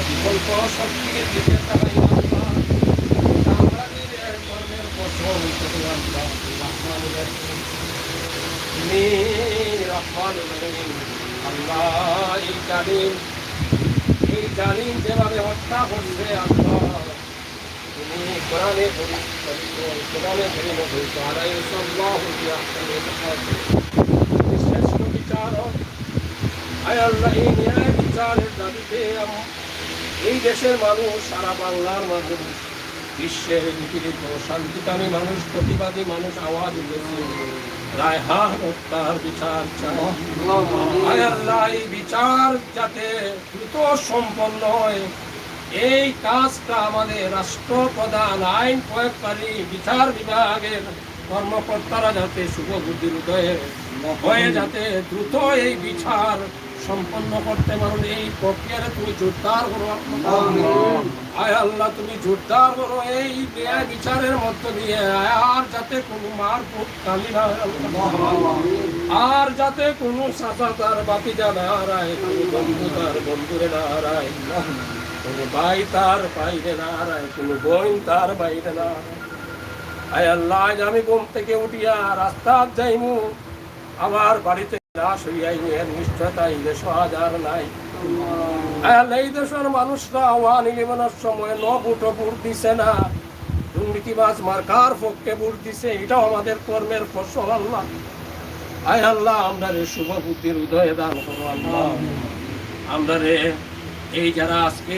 বিকল্প শক্তির দিকে তাকাই আল্লাহ, আমাদের কর্মের ফসল তুমি আল্লাহ রহমানুর রহিম, তুমি রহমানুর রহিম। আল্লাহ এই জালিম যেভাবে হত্যা করছে আল্লাহ, তুমি কোরআনে শ্রেষ্ঠ বিচারক। আয় আল্লাহ, এই ন্যায় বিচারের দাবিতে এই দেশের মানুষ, সারা বাংলার মানুষ, বিশ্বের পৃথিবীতে শান্তিকামী মানুষ, প্রতিবাদী মানুষ আওয়াজ উঠেছে রায়হান হত্যার বিচার চাই। আয় আল্লাহ, এই বিচার যাতে দ্রুত সম্পন্ন হয়, এই কাজটা আমাদের রাষ্ট্রপ্রধান, আইন প্রয়োগকারী, বিচার বিভাগের কর্মকর্তারা যাতে শুভবুদ্ধির উদয়ে হয়ে যাতে দ্রুত এই বিচার সম্পন্ন করতে পারেন, এই প্রক্রিয়ারে তুমি জোরদার করো। আয় আল্লাহ, তুমি জোরদার করো এই ন্যায় বিচারের মধ্য দিয়ে। আর যাতে কোনো মারকুট কামি না, আর যাতে কোনো চাচা তার বাতিজা না হারায়, কোনো বন্ধু তার বন্ধুরে না হারায়, কোনো ভাই তার বাইরে না হারায়, কোনো বোন তার বাইরে না হারায়। আয় আল্লাহ, আমি ঘুম থেকে উঠিয়া রাস্তা যাইমু, আমার বাড়িতে লাশ হইয়াইনি, এর নিশ্চয়তা এই দেশ হাজার নাই। এই দেশের মানুষরা আওয়ান ইলেভেনের সময় ভোট দিছে না, দুর্নীতিবাজ মার্কার পক্ষে ভোট দিছে, এটাও আমাদের কর্মের ফসল আল্লাহ। আয় আল্লাহ, আমরা রে শুভ বুদ্ধির উদয় দান করো আল্লাহ। আমরা রে এই যারা আজকে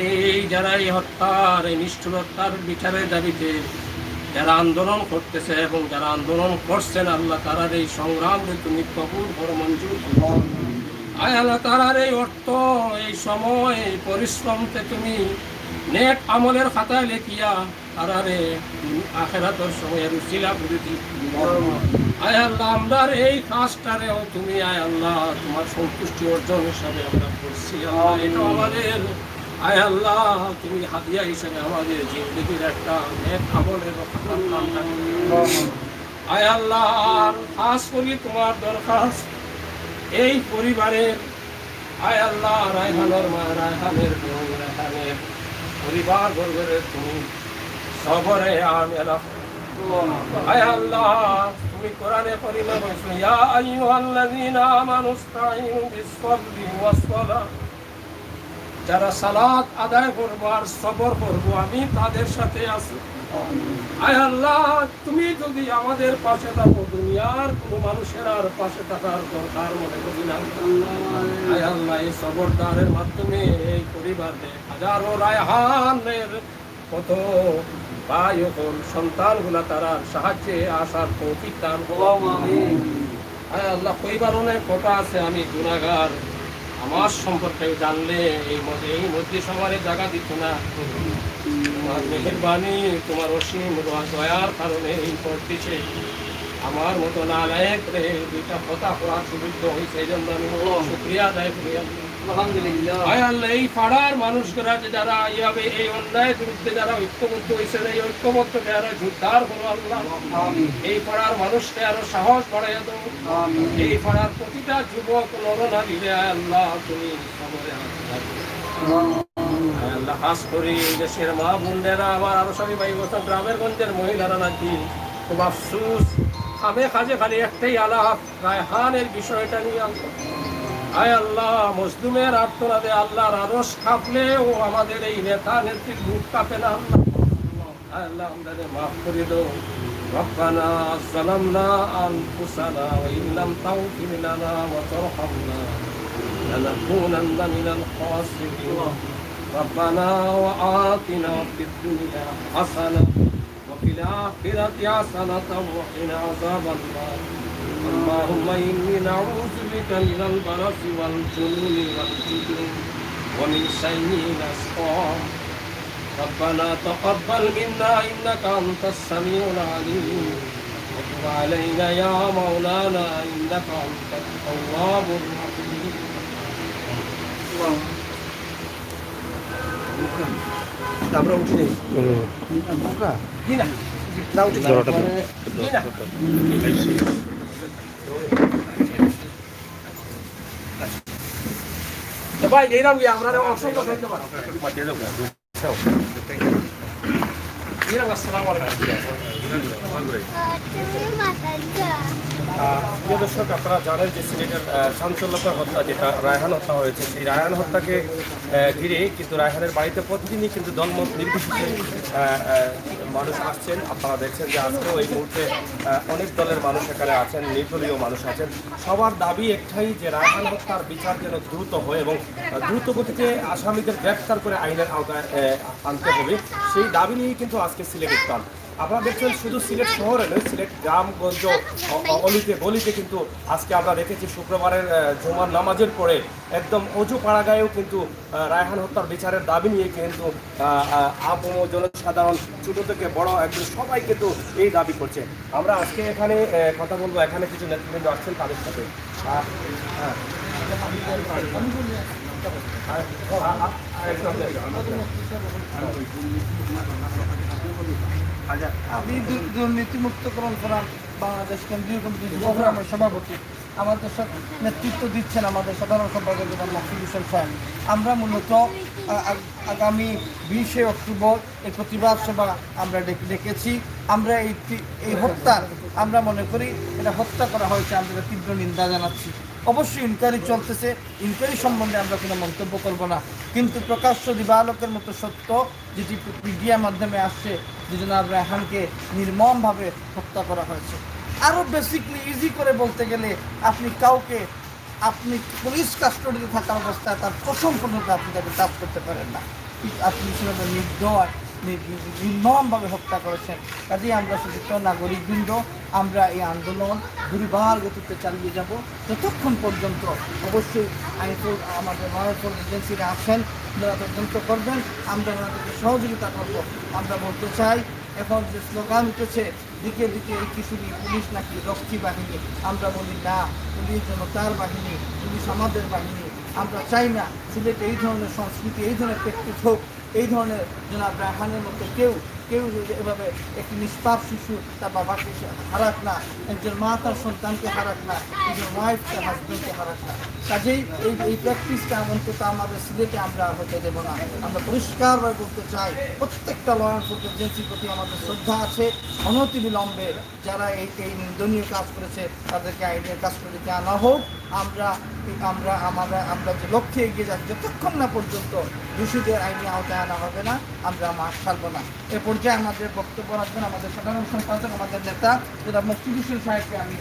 যারা এই হত্যার, এই নিষ্ঠুর হত্যার বিচারের দাবিতে যারা আন্দোলন করতেছে এবং যারা আন্দোলন করছেন আল্লাহ, তারার এই সংগ্রামে তুমি কবুল করো, মঞ্জুর করো। আয় আল্লাহ, তারার এই অর্থ, এই সময়, এই পরিশ্রমকে তুমি নেক আমলের খাতায় লেখিয়া তারারে আখিরাতের সময় রুচিলা করে দিই। আয় আল্লাহ, আমরা এই কাজটারেও তুমি আয় আল্লাহ তোমার সন্তুষ্টি অর্জন হিসাবে আমরা করছি। এটা আমাদের আয় আল্লাহ, তুমি হাদিয়া হিসেবে আমাদের জিন্দগির একটা নেক আমলের আয় আল্লাহ। আর খাস করি তোমার দরখাস্ত এই পরিবারের, আয় আল্লাহ, রায়হানের মা, রায়হানের বোন, রায়হানের পরিবার বর্গের তুমি সবরে আমেলা। আয় আল্লাহ, তুমি কোরআনে কারিমে বলেছো ইয়া আইয়ুহাল্লাযীনা আমানুস্তাঈনু বিস-সাবরি ওয়াস-সালাহ, যারা সালাত আদায় করবো আর সবর করবো, আমি তাদের সাথে আছি। আয় আল্লাহ, তুমি যদি আমাদের পাশে থাকো, দুনিয়ার কোনো মানুষের আর পাশে থাকার দরকার মনে করি না। আয় আল্লাহ, এই সবরদারের মাধ্যমে এই পরিবারের হাজারো রায়হানের কত ভাই ও সন্তানগুলা তারা সাহায্যে আসার তৌফিক দান করো। আয় আল্লাহ, পরিবার অনেক কথা আছে, আমি গুনাহগার, আমার সম্পর্কে জানলে এই মধ্যে সবারে জায়গা দিত না। তোমার মেহেরবানি, তোমার অসীম দয়ার কারণে এই পড়তেছে। আমার মতো নালায়েক রে দুইটা কথা পড়ার সুবিধা হয়েছে, এই জন্য আমি শুকরিয়া আদায় করি আলহামদুলিল্লাহ। আয় আল্লাহ, এই পাড়ার মানুষরা যারা এইভাবে এই অন্যায়ের বিরুদ্ধে যারা ঐক্যবদ্ধ হয়েছে, এই ঐক্যবদ্ধকে আরো জোরদার করো আল্লাহ। এই পাড়ার মানুষকে আরো সাহস বাড়াইয়া দাও। এই পাড়ার প্রতিটা যুবক নরনা দিলে আল্লাহ তুমি খবরে আল্লাহ। খাস করে এই দেশের মা বোনেরা, আমার আরো সবই ভাই বছর গ্রামের গঞ্জের মহিলারা নাকি খুব আফসুস, খামে খাজে খালি একটাই আলাপ রায়হানের বিষয়টা নিয়ে আনতো। আয় আল্লাহ, মজলুমের আত্মনাদে আল্লাহর আরশ কাঁপলেও আমাদের এই নেতা নেত্রীর বুক কাঁপে না আল্লাহ। আয় আল্লাহ, আমাদের মাফ করে দাও। রব্বানা যালামনা আনফুসানা ওয়া ইন লাম তাগফির লানা ওয়া তারহামনা লানাকুনান্না মিনাল খাসিরিন। রব্বানা ওয়া আতিনা ফিদ দুনিয়া হাসানাহ ওয়া ফিল আখিরাতি হাসানাতাও ওয়া কিনা আযাবান নার। اللهم إني نعوذ بك من البرص والجنون والجذام ومن سيء الأسقام. ربنا تقبل منا إنك أنت السميع العليم وتب علينا يا مولانا إنك أنت التواب الرحيم. আমরা উঠি নেই ভাই এইরকম কি আমরা অসংখ্য ধন্যবাদ। আসসালামু প্রিয় দর্শক, আপনারা জানেন যে সিলেটের চাঞ্চল্যকর হত্যা যেটা রায়হান হত্যা হয়েছে, সেই রায়হান হত্যাকে ঘিরে কিন্তু রায়হানের বাড়িতে প্রতিদিনই কিন্তু দলমত নির্বিশেষে মানুষ আসছেন। আপনারা দেখছেন যে আজকেও এই মুহূর্তে অনেক দলের মানুষ এখানে আছেন, নির্দলীয় মানুষ আছেন। সবার দাবি একটাই যে রায়হান হত্যার বিচার যেন দ্রুত হয় এবং দ্রুত গতিতে আসামিদের গ্রেফতার করে আইনের আওতায় আনতে হবে, সেই দাবি নিয়েই কিন্তু আজকে সিলেট উত্তাল। আপনারা দেখছেন শুধু সিলেট শহরে নয়, সিলেট গ্রামগঞ্জ অলিতে গলিতে কিন্তু আজকে আমরা দেখেছি শুক্রবারের জুমার নামাজের পরে একদম অজু পাড়াগায়েও কিন্তু রায়হান হত্যার বিচারের দাবি নিয়ে কিন্তু আপাম জনসাধারণ ছোট থেকে বড় একদম সবাই কিন্তু এই দাবি করছে। আমরা আজকে এখানে কথা বলবো, এখানে কিছু নেতৃবৃন্দ আসছেন তাদের সাথে। আমি দুর্নীতিমুক্তকরণ ফোরাম বাংলাদেশ কেন্দ্রীয় কমিটির যুব ফোরামের সভাপতি। আমাদের সাথে নেতৃত্ব দিচ্ছেন আমাদের সাধারণ সম্পাদক মকসুদ হোসেন সাহেব। আমরা মূলত আগামী 20শে অক্টোবর এই প্রতিবাদ সভা আমরা ডেকেছি। আমরা এই হত্যার আমরা মনে করি এটা হত্যা করা হয়েছে, আমরা তীব্র নিন্দা জানাচ্ছি। অবশ্যই ইনকোয়ারি চলতেছে, ইনকোয়ারি সম্বন্ধে আমরা কোনো মন্তব্য করব না, কিন্তু প্রকাশ্য দিবালোকের মতো সত্য যেটি মিডিয়ার মাধ্যমে আসছে যে জনাব রায়হানকে নির্মমভাবে হত্যা করা হয়েছে। আরও বেসিকলি ইজি করে বলতে গেলে আপনি কাউকে আপনি পুলিশ কাস্টডিতে থাকা অবস্থায় তার প্রথম পর্যন্ত আপনি তাকে কাজ করতে পারেন না, আপনি সেভাবে নির্মমভাবে হত্যা করেছেন। কাজেই আমরা সুযুক্ত নাগরিকবৃন্দ আমরা এই আন্দোলন দুর্বার গতিতে চালিয়ে যাব যতক্ষণ পর্যন্ত অবশ্যই আইনফোর্স আমাদের মহানপুর এজেন্সিরা আছেন, যারা তদন্ত করবেন, আমরা ওনাদেরকে সহযোগিতা করব। আমরা বলতে চাই এখন যে স্লোগান উঠেছে দিকে দিকে এই কিশোরী পুলিশ নাকি রক্ষী বাহিনী, আমরা বলি না, পুলিশ জনতার বাহিনী, পুলিশ আমাদের বাহিনী। আমরা চাই না সিলেটে এই ধরনের সংস্কৃতি, এই ধরনের প্র্যাকটিস হোক, এই ধরনের জনাব রায়হানের মধ্যে কেউ এভাবে একটি নিষ্পাপ শিশু তার বাবাকে হারাক না, একজন মা তার সন্তানকে হারাক না, একজন ওয়াইফ তার হাজব্যান্ডকে হারাক না। কাজেই এই প্র্যাকটিসটা অন্তত আমাদের সিলেটে আমরা হতে দেবো না। আমরা পরিষ্কারভাবে বলতে চাই প্রত্যেকটা ল এনফোর্সমেন্ট এজেন্সির প্রতি আমাদের শ্রদ্ধা আছে। অনতিবিলম্বে যারা এই নিন্দনীয় কাজ করেছে তাদেরকে আইনের কাস্টডিতে আনা হোক। আমরা যে লক্ষ্যে এগিয়ে যাচ্ছি, যতক্ষণ না পর্যন্ত দোষীদের আইনি আওতায় আনা হবে না আমরা মাঠ ছাড়বো না। এ পর্যায়ে আমাদের বক্তব্য রাখবেন আমাদের সাধারণ সম্পাদক, আমাদের নেতা যেটা মকসুদ হোসেন সাহেবকে আমি।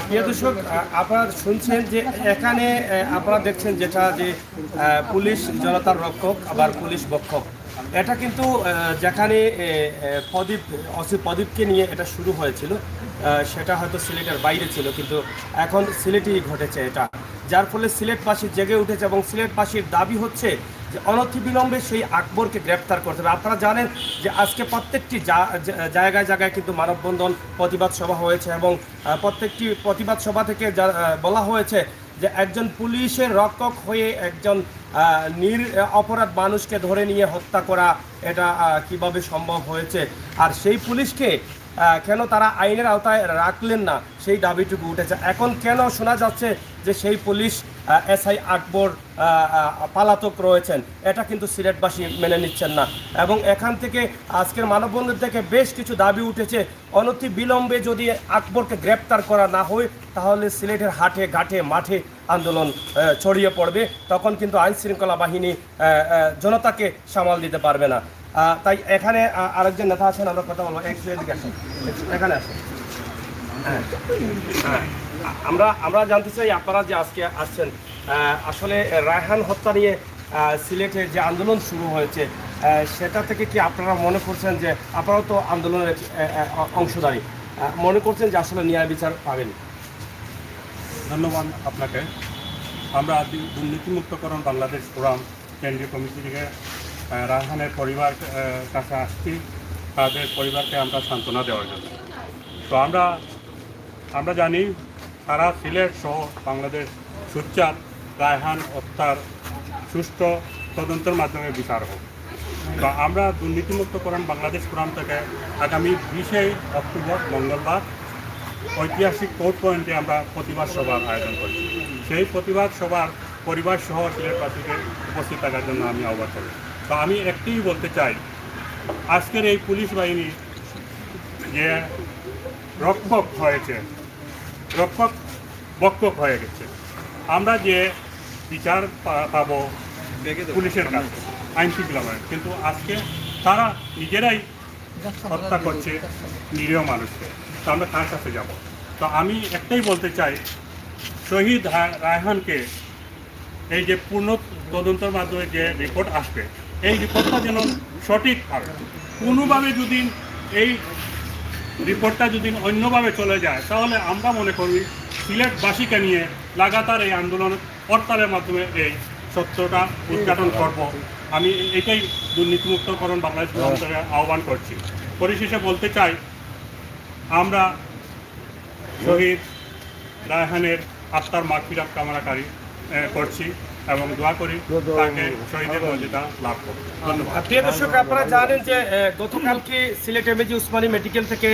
প্রিয় দর্শক, আপনারা শুনছেন যে এখানে আপনারা দেখছেন যেটা যে পুলিশ জনতার রক্ষক আবার পুলিশ বক্ষক, এটা কিন্তু যেখানে প্রদীপকে নিয়ে এটা শুরু হয়েছিল সেটা হয়তো সিলেটের বাইরে ছিল, কিন্তু এখন সিলেটেই ঘটেছে এটা, যার ফলে সিলেটবাসী জেগে উঠেছে এবং সিলেটবাসীর দাবি হচ্ছে যে অনতিবিলম্বে সেই আকবরকে গ্রেপ্তার করতে হবে। আপনারা জানেন যে আজকে প্রত্যেকটি জায়গায় জায়গায় কিন্তু মানববন্ধন প্রতিবাদ সভা হয়েছে এবং প্রত্যেকটি প্রতিবাদ সভা থেকে বলা হয়েছে যে একজন পুলিশের রক্ষক হয়ে একজন অপরাধ মানুষকে ধরে নিয়ে হত্যা করা এটা কিভাবে সম্ভব হয়েছে, আর সেই পুলিশকে কেন তারা আইনের আওতায় রাখলেন না সেই দাবিটুকু উঠেছে। এখন কেন শোনা যাচ্ছে যে সেই পুলিশ এসআই আকবর পালাতক রয়েছেন, এটা কিন্তু সিলেটবাসী মেনে নিচ্ছেন না। এবং এখান থেকে আজকের মানববন্ধন থেকে বেশ কিছু দাবি উঠেছে, অনতি বিলম্বে যদি আকবরকে গ্রেপ্তার করা না হয় তাহলে সিলেটের হাটে ঘাটে মাঠে আন্দোলন ছড়িয়ে পড়বে, তখন কিন্তু আইন শৃঙ্খলা বাহিনী জনতাকে সামাল দিতে পারবে না। তাই এখানে আরেকজন নেতা আছেন, আমরা কথা বলবো, এদিকে আসেন, এখানে আসেন। আমরা জানতে চাই আপনারা যে আজকে আসছেন, আসলে রায়হান হত্যা নিয়ে সিলেটে যে আন্দোলন শুরু হয়েছে সেটা থেকে কি আপনারা মনে করছেন যে আপনারাও তো আন্দোলনের অংশধারী, মনে করছেন যে আসলে ন্যায় বিচার পাবেন? ধন্যবাদ আপনাকে। আমরা দুর্নীতিমুক্তকরণ বাংলাদেশ ফোরাম কেন্দ্রীয় কমিটি থেকে রায়হানের পরিবার কাছে আসছি, তাদের পরিবারকে আমরা সান্ত্বনা দেওয়ার জন্য। তো আমরা জানি সারা সিলেট সহ বাংলাদেশ সোচ্চার রায়হান হত্যার সুষ্ঠু তদন্তের মাধ্যমে বিচার হোক। তো আমরা দুর্নীতিমুক্তকরণ বাংলাদেশ ফোরাম থেকে আগামী 20শে অক্টোবর মঙ্গলবার ঐতিহাসিক কোর্ট পয়েন্টে আমরা প্রতিবাদ সভার আয়োজন করছি। সেই প্রতিবাদ সভার পরিবার সহ সিলেটবাসীকে উপস্থিত থাকার জন্য আমি আহ্বান করি। তো আমি একটাই বলতে চাই, আজকের এই পুলিশ বাহিনী যে রক্ষক হয়েছে, রক্ষক বক্ষক হয়ে গেছে। আমরা যে বিচার পাবো পুলিশের কাছে, আইন শৃঙ্খলা, কিন্তু আজকে তারা নিজেরাই হত্যা করছে নিরীহ মানুষকে। তো আমরা কার কাছে যাব? তো আমি একটাই বলতে চাই, শহীদ রায়হানকে এই যে পূর্ণ তদন্তের মাধ্যমে যে রিপোর্ট আসবে, এই রিপোর্টটা যেন সঠিক হয়। কোনোভাবে যদি এই রিপোর্টটা যদি অন্যভাবে চলে যায়, তাহলে আমরা মনে করি সিলেটবাসীকে নিয়ে লাগাতার এই আন্দোলন হরতালের মাধ্যমে এই সত্যটা উদ্ঘাটন করব। আমি এটাই দুর্নীতিমুক্তকরণ বাংলাদেশ অঞ্চলে আহ্বান করছি। পরিশেষে বলতে চাই, আমরা শহীদ রায়হানের আত্মার মাগফিরাত কামনাকারী করছি এবং দোয়া করি তাকে শহীদের মর্যাদা লাভ করব। ধন্যবাদ। প্রিয় দর্শক, আপনারা জানেন যে গতকালকে সিলেট এমএজি উসমানী মেডিকেল থেকে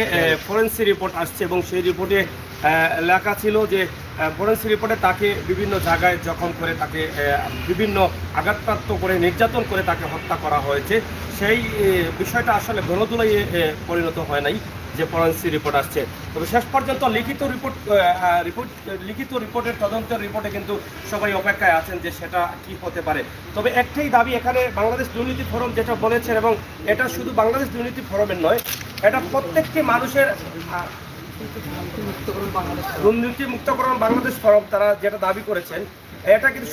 ফরেন্সিক রিপোর্ট আসছে এবং সেই রিপোর্টে লেখা ছিল যে ফরেন্সিক রিপোর্টে তাকে বিভিন্ন জায়গায় জখম করে তাকে বিভিন্ন আঘাতপ্রাপ্ত করে নির্যাতন করে তাকে হত্যা করা হয়েছে। সেই বিষয়টা আসলে গণদুলাই পরিণত হয় নাই যে ফরেন্সিক রিপোর্ট আসছে। তবে শেষ পর্যন্ত লিখিত রিপোর্টের তদন্তের রিপোর্টে কিন্তু সবাই অপেক্ষায় আছেন যে সেটা কি হতে পারে। তবে একটাই দাবি এখানে বাংলাদেশ দুর্নীতি ফোরাম যেটা বলেছেন, এবং এটা শুধু বাংলাদেশ দুর্নীতি ফোরামের নয়, এটা প্রত্যেকটি মানুষের দুর্নীতি মুক্তকরণ বাংলাদেশ ফোরাম তারা যেটা দাবি করেছেন, এটা কিন্তু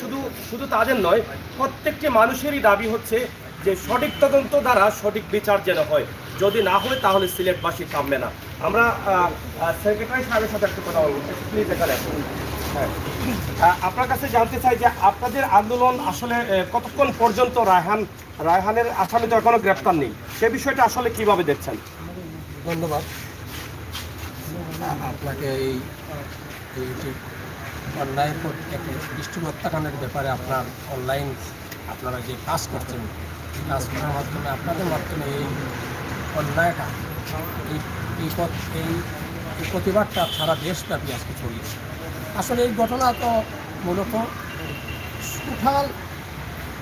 শুধু তাদের নয়, প্রত্যেকটি মানুষেরই দাবি হচ্ছে যে সঠিক তদন্ত দ্বারা সঠিক বিচার যেন হয়। যদি না হয় তাহলে সিলেটবাসী থামবে না। আমরা সেক্রেটারি সাহেবের সাথে একটু কথা বলবো, প্লিজ এখানে আসুন। হ্যাঁ, আপনার কাছে জানতে চাই যে আপনাদের আন্দোলন আসলে কতক্ষণ পর্যন্ত রায়হানের আসামি তো এখনো গ্রেপ্তার নেই, সে বিষয়টা আসলে কিভাবে দেখছেন? ধন্যবাদ আপনাকে এই অনলাইন বৃষ্টি হত্যাকাণ্ডের ব্যাপারে আপনার অনলাইন আপনারা যে কাজ করছেন, এই কাজ করার মাধ্যমে আপনাদের মাধ্যমে এই অন্যায়টা এই প্রতিবাদটা সারা দেশব্যাপী আজকে ছড়িয়েছে। আসলে এই ঘটনা তো মূলত টোটাল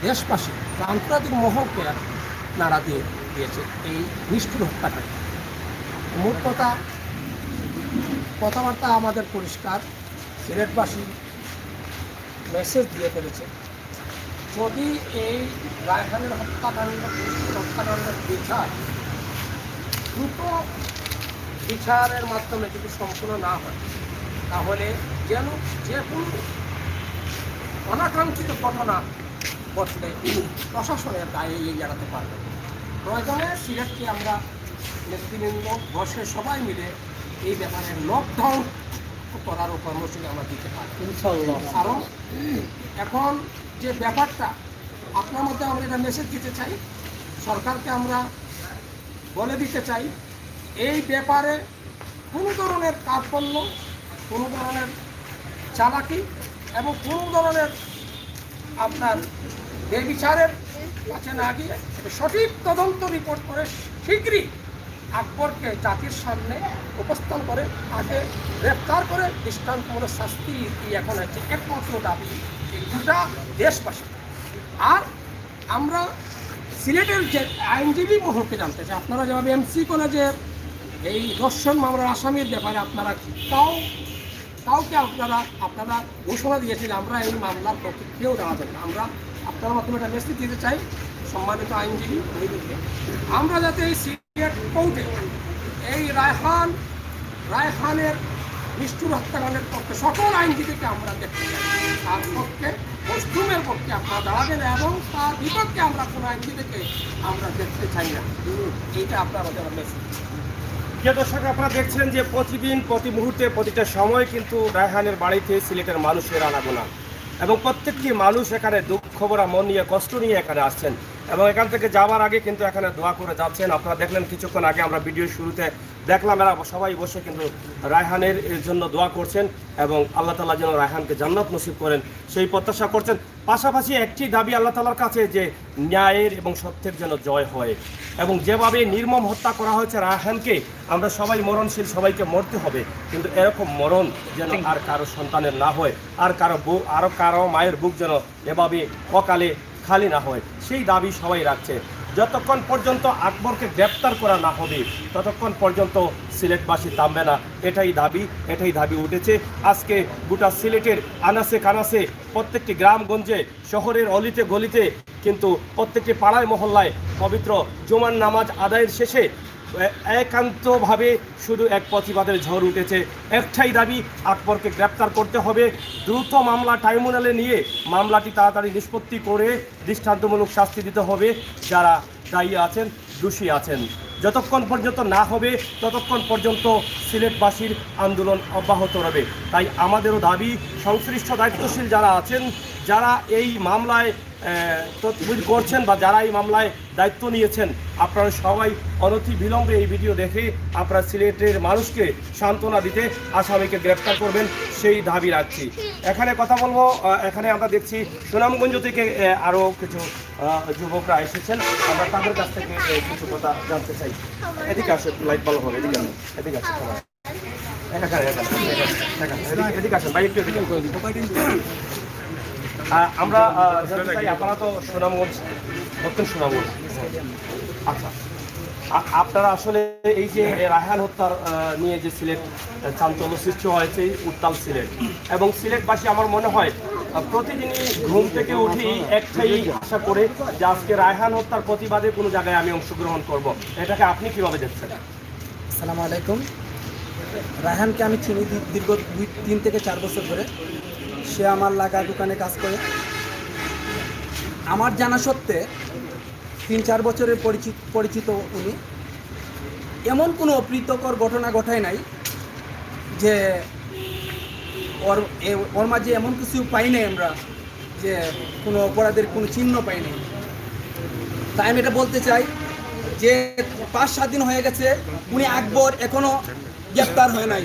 দেশবাসী আন্তর্জাতিক মহলকে নাড়া দিয়েছে এই নিষ্ঠুর হত্যাকাণ্ড। মোট কথাবার্তা আমাদের পরিষ্কার, সিলেটবাসী মেসেজ দিয়ে ফেলেছে। যদি এই রায়হানের হত্যাকাণ্ডের দ্রুত বিচারের মাধ্যমে যদি সম্পূর্ণ না হয়, তাহলে যেন যে কোনো অনাকাঙ্ক্ষিত ঘটনা ঘটলে প্রশাসনের দায়ে এড়াতে পারবে। প্রয়োজনে সিলেটকে আমরা নেতৃবৃন্দ বসে সবাই মিলে এই ব্যাপারে লকডাউন করার কর্মসূচি আমরা দিতে পারি। কারণ এখন যে ব্যাপারটা আপনার মধ্যে আমরা এটা মেসেজ দিতে চাই, সরকারকে আমরা বলে দিতে চাই, এই ব্যাপারে কোনো ধরনের কার্পণ্য, কোনো ধরনের চালাকি এবং কোনো ধরনের আপনার বেবিচারের কাছে না গিয়ে সঠিক তদন্ত রিপোর্ট করে শীঘ্রই আকবরকে জাতির সামনে উপস্থান করে তাকে গ্রেফতার করে দৃষ্টান্তমূলক শাস্তি এখন হচ্ছে একমাত্র দাবি এই গোটা দেশবাসী। আর আমরা সিলেটের যে আইনজীবী মহলকে জানতে চাই, আপনারা যেভাবে এমসি কলেজের এই ধর্ষণ মামলার আসামির ব্যাপারে আপনারা কাউকে আপনারা ঘোষণা দিয়েছেন আমরা এই মামলার পক্ষে কেউ দাঁড়াবেন না। আমরা আপনার মাধ্যমে একটা মেসেজ দিতে চাই সম্মানিত আইনজীবী বন্ধুকে, আমরা যাতে এই সিলেট কোর্টে এই রায়হানের নিষ্ঠুর হত্যাকাণ্ডের পক্ষে সকল আইনজীবীকে আমরা দেখতে চাই। তার পক্ষে মজলুমের পক্ষে আপনারা দাঁড়াবেন এবং তার বিপক্ষে আমরা কোনো আইনজীবীকে আমরা দেখতে চাই না। এইটা আপনার আমাদের মেসেজ। প্রিয় দর্শক, আপনারা দেখছিলেন যে প্রতিদিন প্রতি মুহূর্তে প্রতিটা সময় কিন্তু রায়হানের বাড়িতে সিলেটের মানুষের আনাগোনা, এবং প্রত্যেকটি মানুষ এখানে দুঃখ ভরা মন নিয়ে কষ্ট নিয়ে এখানে আসছেন এবং এখান থেকে যাওয়ার আগে কিন্তু এখানে দোয়া করে যাচ্ছেন। আপনারা দেখলেন কিছুক্ষণ আগে আমরা ভিডিও শুরুতে দেখলাম এরা সবাই বসে কিন্তু রায়হানের জন্য দোয়া করছেন এবং আল্লাহ তাআলা যেন রায়হানকে জান্নাত নসিব করেন সেই প্রত্যাশা করছেন। পাশাপাশি একটি দাবি আল্লাহ তাআলার কাছে যে ন্যায়ের এবং সত্যের যেন জয় হয় এবং যেভাবে নির্মম হত্যা করা হয়েছে রায়হানকে, আমরা সবাই মরণশীল, সবাইকে মরতে হবে, কিন্তু এরকম মরণ যেন আর কারো সন্তানের না হয়, আর কারো মায়ের বুক যেন এভাবে অকালে খালি না হয়, সেই দাবি সবাই রাখছে। যতক্ষণ পর্যন্ত আকবরকে গ্রেপ্তার করা না হবে ততক্ষণ পর্যন্ত সিলেটবাসী থামবে না, এটাই দাবি উঠেছে। আজকে গোটা সিলেটের আনাসে কানাসে, প্রত্যেকটি গ্রামগঞ্জে, শহরের অলিতে গলিতে, কিন্তু প্রত্যেকটি পাড়ায় মহল্লায় পবিত্র জুমার নামাজ আদায়ের শেষে একান্তভাবে শুধু এক প্রতিবাদের ঝড় উঠেছে। একটাই দাবি, আকবরকে গ্রেপ্তার করতে হবে, দ্রুত মামলা ট্রাইব্যুনালে নিয়ে মামলাটি তাড়াতাড়ি নিষ্পত্তি করে দৃষ্টান্তমূলক শাস্তি দিতে হবে যারা দায়ী আছেন, দোষী আছেন। যতক্ষণ পর্যন্ত না হবে ততক্ষণ পর্যন্ত সিলেটবাসীর আন্দোলন অব্যাহত রবে। তাই আমাদেরও দাবি, সংশ্লিষ্ট দায়িত্বশীল যারা আছেন, যারা এই মামলায় তদবির করছেন বা যারা এই মামলায় দায়িত্ব নিয়েছেন, আপনারা সবাই অনতি বিলম্বে এই ভিডিও দেখে আপনারা সিলেটের মানুষকে সান্ত্বনা দিতে আসামিকে গ্রেপ্তার করবেন সেই দাবি রাখছি। এখানে কথা বলবো, এখানে আমরা দেখছি সুনামগঞ্জ থেকে আরও কিছু যুবকরা এসেছেন, আমরা তাদের কাছ থেকে কিছু কথা জানতে চাই। এদিকে আসে, লাইট ভালো হবে, এদিকে আসে, এদিকে আসে সবাই। এদিকে আসেন ভাই, একটু এদিকে। আমরা জানতে চাই, আপনারা তো সুনামগঞ্জ, দক্ষিণ সুনামগঞ্জ, আচ্ছা, আপনারা আসলে এই যে রায়হান হত্যার নিয়ে যে সিলেট চাঞ্চল্য সৃষ্টি হয়েছে, উত্তাল সিলেট, এবং সিলেটবাসী আমার মনে হয় প্রতিদিনই ঘুম থেকে উঠেই একটাই আশা করে যে আজকে রায়হান হত্যার প্রতিবাদে কোনো জায়গায় আমি অংশগ্রহণ করব, এটাকে আপনি কিভাবে দেখছেন? আসসালামু আলাইকুম। রায়হানকে আমি চিনি দীর্ঘ 3 থেকে 4 বছর ধরে। সে আমার লাগা দোকানে কাজ করে। আমার জানা সত্ত্বে 3-4 বছরের পরিচিত উনি। এমন কোনো অপ্রীতকর ঘটনা ঘটায় নাই যে ওর মাঝে এমন কিছু পাই নাই আমরা যে কোনো অপরাধের কোনো চিহ্ন পাই নাই। তাই আমি এটা বলতে চাই যে 5-7 দিন হয়ে গেছে, উনি আকবর এখনো গ্রেপ্তার হয় নাই।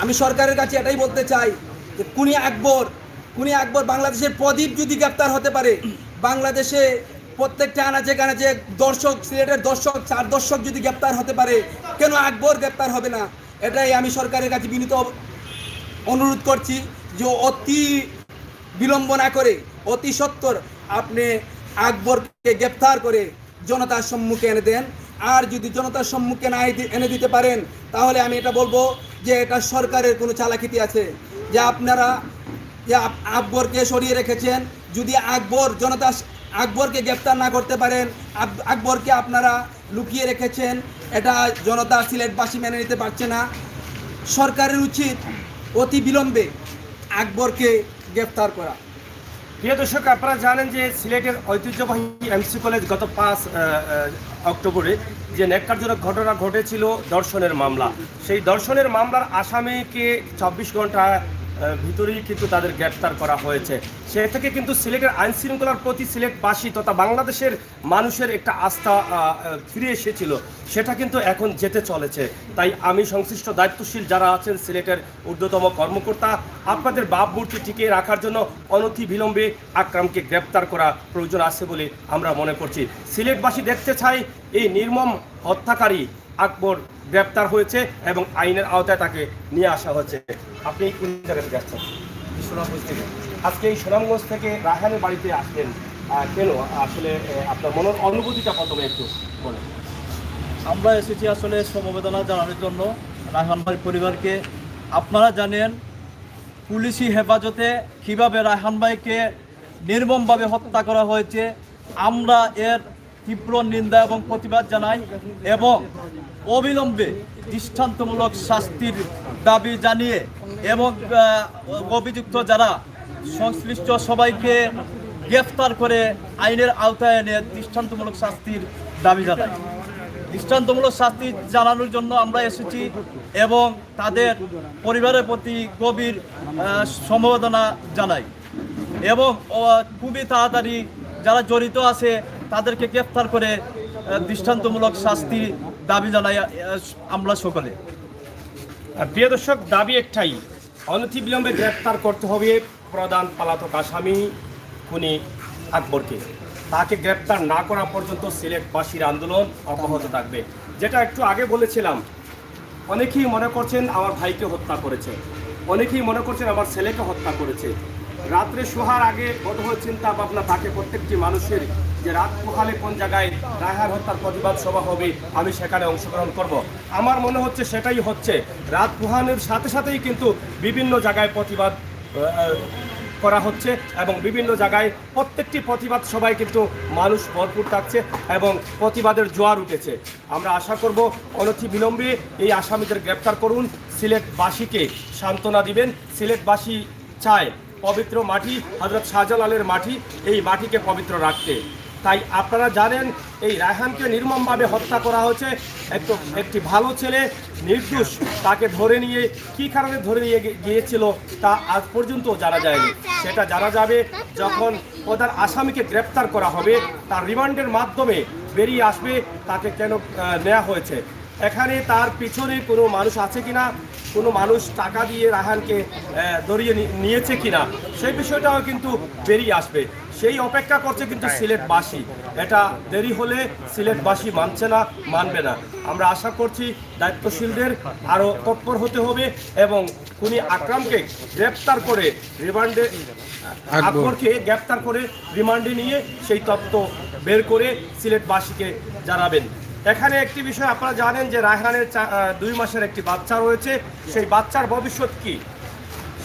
আমি সরকারের কাছে এটাই বলতে চাই যে কুনি আকবর বাংলাদেশের প্রদীপ যদি গ্রেপ্তার হতে পারে, বাংলাদেশে প্রত্যেকটা আনাচে কানাচে দর্শক, সিলেটের দর্শক, 4 দর্শক যদি গ্রেপ্তার হতে পারে, কেন আকবর গ্রেপ্তার হবে না? এটাই আমি সরকারের কাছে বিনীত অনুরোধ করছি যে অতি বিলম্ব না করে অতি সত্বর আপনি আকবরকে গ্রেপ্তার করে জনতার সম্মুখে এনে দেন। আর যদি জনতার সম্মুখে না এনে দিতে পারেন, তাহলে আমি এটা বলবো যে এটা সরকারের কোনো চালাকিতি আছে, যে আপনারা যে আকবরকে সরিয়ে রেখেছেন। যদি আকবরকে গ্রেপ্তার না করতে পারেন, আকবরকে আপনারা লুকিয়ে রেখেছেন, এটা জনতা সিলেটবাসী মেনে নিতে পারছে না। সরকারের উচিত অতি বিলম্বে আকবরকে গ্রেপ্তার করা। প্রিয় দর্শক, আপনারা জানেন যে সিলেটের ঐতিহ্যবাহী এমসি কলেজ গত 5 অক্টোবরে যে ন্যাক্কারজনক ঘটনা ঘটেছিল, ধর্ষণের মামলা, সেই ধর্ষণের মামলার আসামিকে 24 ঘন্টা ভিতরেই কিন্তু তাদের গ্রেপ্তার করা হয়েছে। সে থেকে কিন্তু সিলেটের আইন শৃঙ্খলার প্রতি সিলেটবাসী তথা বাংলাদেশের মানুষের একটা আস্থা ফিরে এসেছিল, সেটা কিন্তু এখন যেতে চলেছে। তাই আমি সংশ্লিষ্ট দায়িত্বশীল যারা আছেন, সিলেটের ঊর্ধ্বতম কর্মকর্তা, আপনাদের ভাবমূর্তি টিকিয়ে রাখার জন্য অনতি বিলম্বে আকরামকে গ্রেপ্তার করা প্রয়োজন আছে বলে আমরা মনে করছি। সিলেটবাসী দেখতে চাই এই নির্মম হত্যাকারী আকবর গ্রেপ্তার হয়েছে এবং আইনের আওতায় তাকে নিয়ে আসা হয়েছে। আপনি কোন জায়গা থেকে আসছেন? সুনামগঞ্জ থেকে। আজকে এই সুনামগঞ্জ থেকে রায়হানের বাড়িতে আসলেন কেন? আসলে আপনার মনের অনুভূতিটা প্রথমে একটু বলেন। আমরা এসেছি আসলে সমবেদনা জানানোর জন্য রায়হান ভাই পরিবারকে। আপনারা জানেন পুলিশি হেফাজতে কীভাবে রায়হান ভাইকে নির্মমভাবে হত্যা করা হয়েছে। আমরা এর তীব্র নিন্দা এবং প্রতিবাদ জানাই এবং অবিলম্বে দৃষ্টান্তমূলক শাস্তির দাবি জানিয়ে এবং অভিযুক্ত যারা সংশ্লিষ্ট সবাইকে গ্রেফতার করে আইনের আওতায় এনে দৃষ্টান্তমূলক শাস্তির দাবি জানাই। দৃষ্টান্তমূলক শাস্তি জানানোর জন্য আমরা এসেছি এবং তাদের পরিবারের প্রতি গভীর সমবেদনা জানাই এবং খুবই তাড়াতাড়ি যারা জড়িত আছে তাদেরকে গ্রেফতার করে দৃষ্টান্তমূলক শাস্তি দাবি জানাই আমরা সকলে। প্রিয় দর্শক, দাবি একটাই, অনতিবিলম্বে গ্রেপ্তার করতে হবে প্রধান পলাতক আসামি খুনি আকবরকে। তাকে গ্রেপ্তার না করা পর্যন্ত সিলেটবাসীর আন্দোলন অব্যাহত থাকবে। যেটা একটু আগে বলেছিলাম, অনেকেই মনে করছেন আমার ভাইকে হত্যা করেছে, অনেকেই মনে করছেন আমার ছেলেকে হত্যা করেছে। রাত্রে শোয়ার আগে বোধহয় চিন্তা ভাবনা থাকে প্রত্যেকটি মানুষের যে রাত পোহালে কোন জায়গায় রায়হান হত্যার প্রতিবাদ সভা হবে, আমি সেখানে অংশগ্রহণ করব। আমার মনে হচ্ছে সেটাই হচ্ছে। রাত পোহানোর সাথে সাথেই কিন্তু বিভিন্ন জায়গায় প্রতিবাদ করা হচ্ছে এবং বিভিন্ন জায়গায় প্রত্যেকটি প্রতিবাদ সভায় কিন্তু মানুষ ভরপুর থাকছে এবং প্রতিবাদের জোয়ার উঠেছে। আমরা আশা করব অনতিবিলম্বে এই আসামিদের গ্রেপ্তার করুন, সিলেটবাসীকে সান্ত্বনা দিবেন। সিলেটবাসী চায় পবিত্র মাটি, হযরত শাহজালালের মাটি, এই মাটিকে পবিত্র রাখতে। তাই আপনারা জানেন এই রায়হানকে নির্মমভাবে হত্যা করা হয়েছে। একটি ভালো ছেলে, নির্দোষ, তাকে ধরে নিয়ে কী কারণে ধরে নিয়ে গিয়েছিল তা আজ পর্যন্ত জানা যায়নি। সেটা জানা যাবে যখন প্রধান আসামিকে গ্রেপ্তার করা হবে, তার রিমান্ডের মাধ্যমে বেরিয়ে আসবে তাকে কেন নেওয়া হয়েছে। এখানে তার পিছনে কোনো মানুষ আছে কিনা, কোনো মানুষ টাকা দিয়ে রায়হানকে ধরিয়ে নিয়েছে কিনা, সেই বিষয়টাও কিন্তু বেরিয়ে আসবে। সেই অপেক্ষা করছে কিন্তু সিলেটবাসী। এটা দেরি হলে সিলেটবাসী মানছে না, মানবে না। আমরা আশা করছি দায়িত্বশীলদের আরও তৎপর হতে হবে এবং খুনি আকরামকে গ্রেপ্তার করে রিমান্ডে, আকবরকে গ্রেপ্তার করে রিমান্ডে নিয়ে সেই তথ্য বের করে সিলেটবাসীকে জানাবেন। এখানে একটি বিষয় আপনারা জানেন যে রায়হানের 2 মাসের একটি বাচ্চা রয়েছে। সেই বাচ্চার ভবিষ্যৎ কি,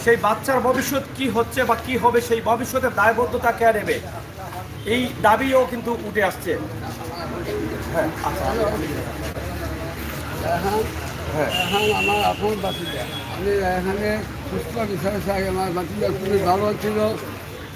সেই বাচ্চার ভবিষ্যৎ কি হচ্ছে বা কি হবে, সেই ভবিষ্যতের দায়বদ্ধতা কে নেবে, এই দাবিও কিন্তু উঠে আসছে। হ্যাঁ, আমার আপন বাতিজা, আমি এখানে সুস্থ বিষয় চাই। আমার বাতিজা খুবই ভালো ছিল,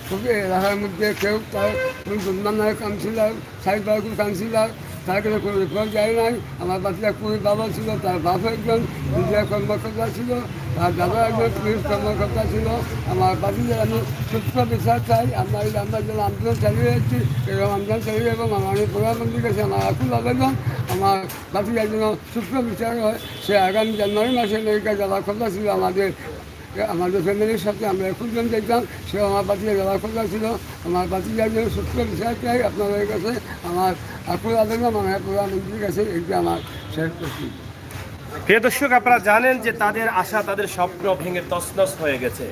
খুবই এলাকার মধ্যে কেউ তার কোনো দুর্নাম নয়, কাউন্সিলার সাহিদ বাবুর কাউন্সিলার, তার কাছে কোনো রিপোর্ট যায় নাই। আমার বাতিজা খুবই ভালো ছিল, তার বাবা একজন মিডিয়া কর্মকর্তা ছিল, তার দাদা একজন পুলিশ কর্মকর্তা ছিল। আমার বাতিজার আমি সুস্থ বিচার চাই। আমরা যেন আন্দোলন চালিয়ে যাচ্ছি, এরকম আন্দোলন চালিয়ে এবং আমার প্রধানমন্ত্রীর কাছে আমার আকুল আবেদন, আমার বাতিজার জন্য সুস্থ বিচার হয়। সে আগামী জানুয়ারি মাসে আমেরিকা যাওয়ার কথা ছিল। আমাদের ফ্যামিলির সাথে আমরা 21 জন দেখতাম, সে আমার বাতিজা যাওয়ার কথা ছিল। আমার বাতিজার জন্য সুস্থ বিচার চাই আপনাদের কাছে। আমার আকুল আবেদন আমার প্রধানমন্ত্রীর কাছে এটা আমার শেষ করছি। প্রিয় দর্শক, আপনারা জানেন যে তাদের আশা, তাদের স্বপ্ন ভেঙে তছনছ হয়ে গেছে।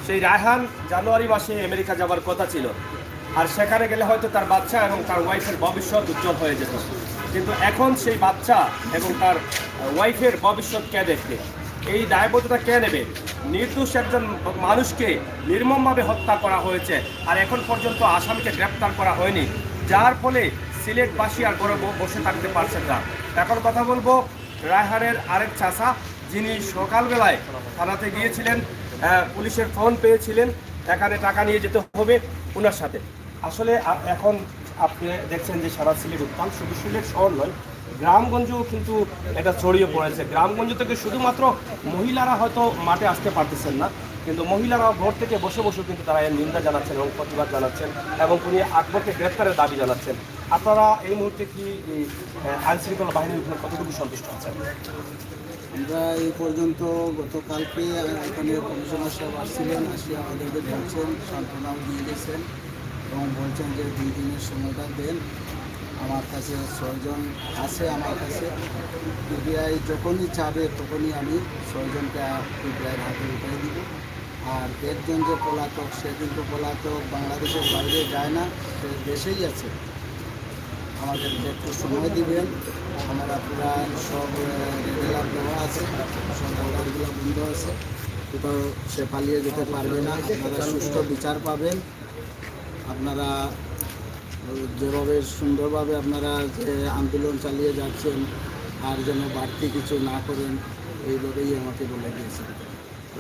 সেই রায়হান জানুয়ারি মাসে আমেরিকা যাওয়ার কথা ছিল, আর সেখানে গেলে হয়তো তার বাচ্চা এবং তার ওয়াইফের ভবিষ্যৎ উজ্জ্বল হয়ে যেত। কিন্তু এখন সেই বাচ্চা এবং তার ওয়াইফের ভবিষ্যৎ কে দেখবে, এই দায়বদ্ধতা কে নেবে? নির্দোষ একজন মানুষকে নির্মমভাবে হত্যা করা হয়েছে আর এখন পর্যন্ত আসামিকে গ্রেপ্তার করা হয়নি, যার ফলে সিলেটবাসী আর ঘরে বসে থাকতে পারছেন না। এখন কথা বলবো রায়হানের আরেক চাচা, যিনি সকালবেলায় থানাতে গিয়েছিলেন, পুলিশের ফোন পেয়েছিলেন, এখানে টাকা নিয়ে যেতে হবে ওনার সাথে। আসলে এখন আপনি দেখছেন যে সারা সিলেট উত্তাল, শুধু সিলেট শহর নয়, গ্রামগঞ্জেও কিন্তু এটা ছড়িয়ে পড়েছে। গ্রামগঞ্জ থেকে শুধুমাত্র মহিলারা হয়তো মাঠে আসতে পারতেছেন না, কিন্তু মহিলারাও ঘর থেকে বসে বসে কিন্তু তারা এর নিন্দা জানাচ্ছেন এবং প্রতিবাদ জানাচ্ছেন এবং উনি আকবরকে গ্রেপ্তারের দাবি জানাচ্ছেন। আপনারা এই মুহূর্তে কি আইনশৃঙ্খলা বাহিনীর উপর কতটুকু সন্তুষ্ট আছেন? আমরা এই পর্যন্ত গতকালকে এখানে কমিশনার সাহেব আসছিলেন, আসি আমাদেরকে বলছেন, সান্ত্বনাও দিয়ে গেছেন এবং বলছেন যে 2 দিনের সময়টা দেন। আমার কাছে 6 জন আছে, আমার কাছে পিবিআই যখনই চাবে তখনই আমি 6 জনকে পিবিআইয়ের হাতে উঠাই দিব। আর একজন যে পলাতক, সে কিন্তু পলাতক বাংলাদেশের বাইরে যায় না, সে দেশেই আছে। আমাদেরকে একটু সময় দিবেন। আমরা পুরা সব রেগুলার দেওয়া আছে, সব অর্ডারগুলো বন্ধ আছে, কোথাও সে পালিয়ে যেতে পারবে না। আপনারা সুষ্ঠু বিচার পাবেন। আপনারা যেভাবে সুন্দরভাবে আপনারা যে আন্দোলন চালিয়ে যাচ্ছেন আর যেন বাড়তি কিছু না করেন, এইভাবেই আমাকে বলে দিয়েছেন।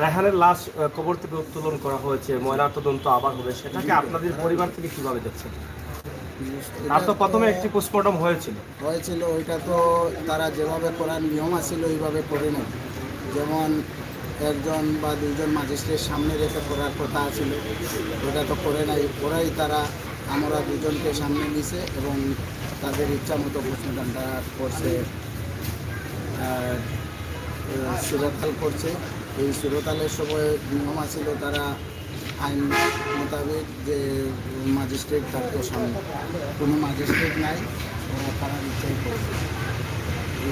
রায়হানের লাশ কবর থেকে উত্তোলন করা হয়েছে, ময়নাতদন্ত আবার হবে, সেটাকে আপনাদের পরিবার থেকে কিভাবে দেখছেন? আর তো প্রথমে একটি পোস্টমর্টম হয়েছিল, ওইটা তো তারা যেভাবে করার নিয়ম আছিল ওইভাবে করে নেই। যেমন 1 জন বা 2 জন ম্যাজিস্ট্রেট সামনে রেখে করার কথা ছিল, ওটা তো করে নাই। ওরাই তারা আমরা 2 জনকে সামনে নিছে এবং তাদের ইচ্ছা মতো পোস্টমর্টমটা করছে সুরতাল করছে। এই সুরতালের সময় নিয়ম ছিল তারা আইন মোতাবেক যে ম্যাজিস্ট্রেট থাকতো সামনে, কোনো ম্যাজিস্ট্রেট নাই, ওরা তারা ইচ্ছাই করছে।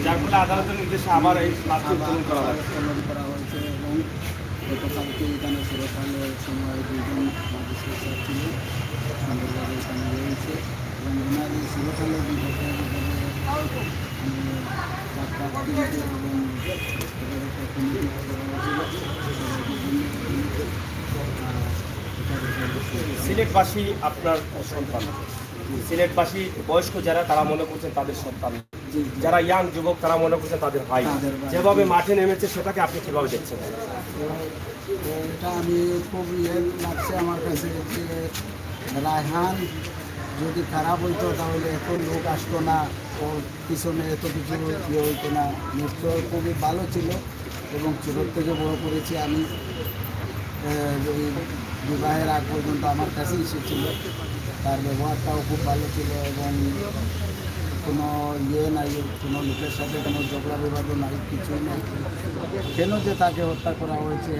যার ফলে আদালতের নির্দেশে আবার এই প্লাস্টিক উত্তোলন করা হয়। উত্তোলন করা হয়েছে এবং গতকালকে এখানে সুরতালের সময় দুজন ম্যাজিস্ট্রেট স্যার ছিল, সুন্দরভাবে এখানে রয়েছে এবং ওনার এই সুরতালের বিপক্ষে আমি ডাক্তার এবং একটা কমিটি করা হয়েছিল। সিলেটবাসী আপনার সন্তান, সিলেটবাসী বয়স্ক যারা তারা মনে করছেন তাদের সন্তান, যারা ইয়াং যুবক তারা মনে করছেন তাদের ভাই, যেভাবে মাঠে নেমেছে সেটাকে আপনি কিভাবে দেখছেন? তো এটা আমি খুব লাগছে আমার কাছে যে রায়হান যদি খারাপ হইতো তাহলে এত লোক আসতো না, ওর পিছনে এত কিছু ইয়ে হইতো না। নিশ্চয় খুবই ভালো ছিল এবং ছোটোর থেকে বড় করেছি আমি। এই বিবাহের আগ পর্যন্ত আমার কাছেই এসেছিল, তার ব্যবহারটাও খুব ভালো ছিল এবং কোনো ইয়ে নাই, কোনো লোকের সাথে কোনো ঝগড়া বিবাদও নাই, কিছুই নাই। কেন যে তাকে হত্যা করা হয়েছে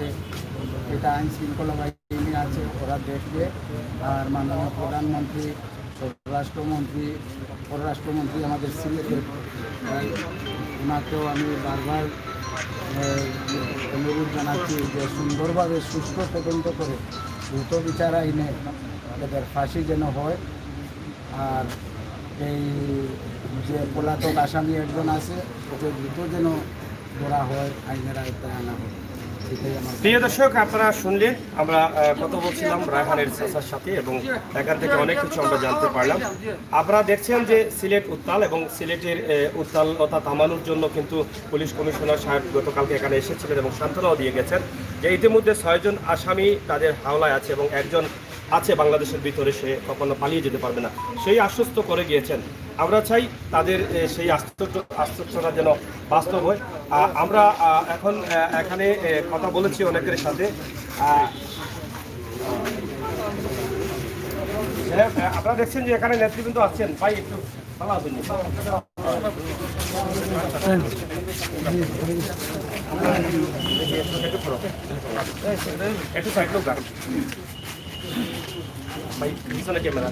এটা আইন শৃঙ্খলা বাহিনী আছে, ওরা দেখবে। আর মাননীয় প্রধানমন্ত্রী, পররাষ্ট্রমন্ত্রী আমাদের সিলেটের, ওনাকেও আমি বারবার অনুরোধ জানাচ্ছি যে সুন্দরভাবে সুস্থ তদন্ত করে দ্রুত বিচার আইনে এদের ফাঁসি যেন হয়। আর এই যে পলাতক আসামি একজন আছে ওকে দ্রুত যেন ধরা হয়, আইনের আয়ত্তায় আনা হয়, সেটাই আমার। প্রিয় দর্শক, আপনারা শুনলেন আমরা কথা বলছিলাম রায়হানের চাচার সাথে এবং এখান থেকে অনেক কিছু আমরা জানতে পারলাম। আপনারা দেখছেন যে সিলেট উত্তাল এবং সিলেটের উত্তালতা থামানোর জন্য কিন্তু পুলিশ কমিশনার সাহেব গতকালকে এখানে এসেছিলেন এবং সান্ত্বনাও দিয়ে গেছেন যে ইতিমধ্যে 6 জন আসামি তাদের হাওলায় আছে এবং একজন আছে বাংলাদেশের ভিতরে, সে কখনো পালিয়ে যেতে পারবে না, সেই আশ্বস্ত করে গিয়েছেন। আমরা চাই তাদের সেই আশ্বস্তটা যেন বাস্তব হয়। আমরা এখন এখানে কথা বলেছি অনেকের সাথে। আপনারা দেখছেন যে এখানে নেতৃবৃন্দ আছেন, ভাই একটু ভালো আছেন? একটু সাইড লোক ভাই, পিছনে ক্যামেরা।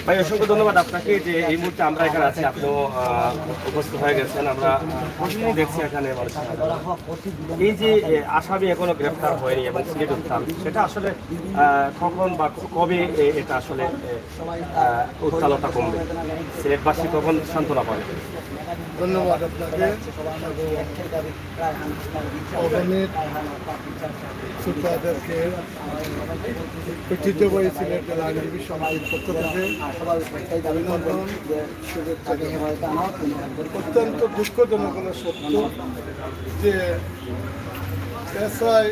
ভাই অসংখ্য ধন্যবাদ আপনাকে যে এই মুহূর্তে আমরা এখানে আছি, আপনিও উপস্থিত হয়ে গেছেন। আমরা প্রতিদিনই দেখছি এখানে এই যে আসামি এখনো গ্রেফতার হয়নি এবং সিলেট উত্তাল, সেটা আসলে কখন বা কবে এটা আসলে উত্তালতা কমবে, সিলেটবাসী কখন সান্ত্বনা পাবে? ধন্যবাদ আপনাকে। শ্রোতাদেরকে ঐতিহ্যবাহী সিলেটের আইনজীবী সমাজের পক্ষ থেকে অভিনন্দন। অত্যন্ত দুঃখজনক হলো সত্য যে এসআই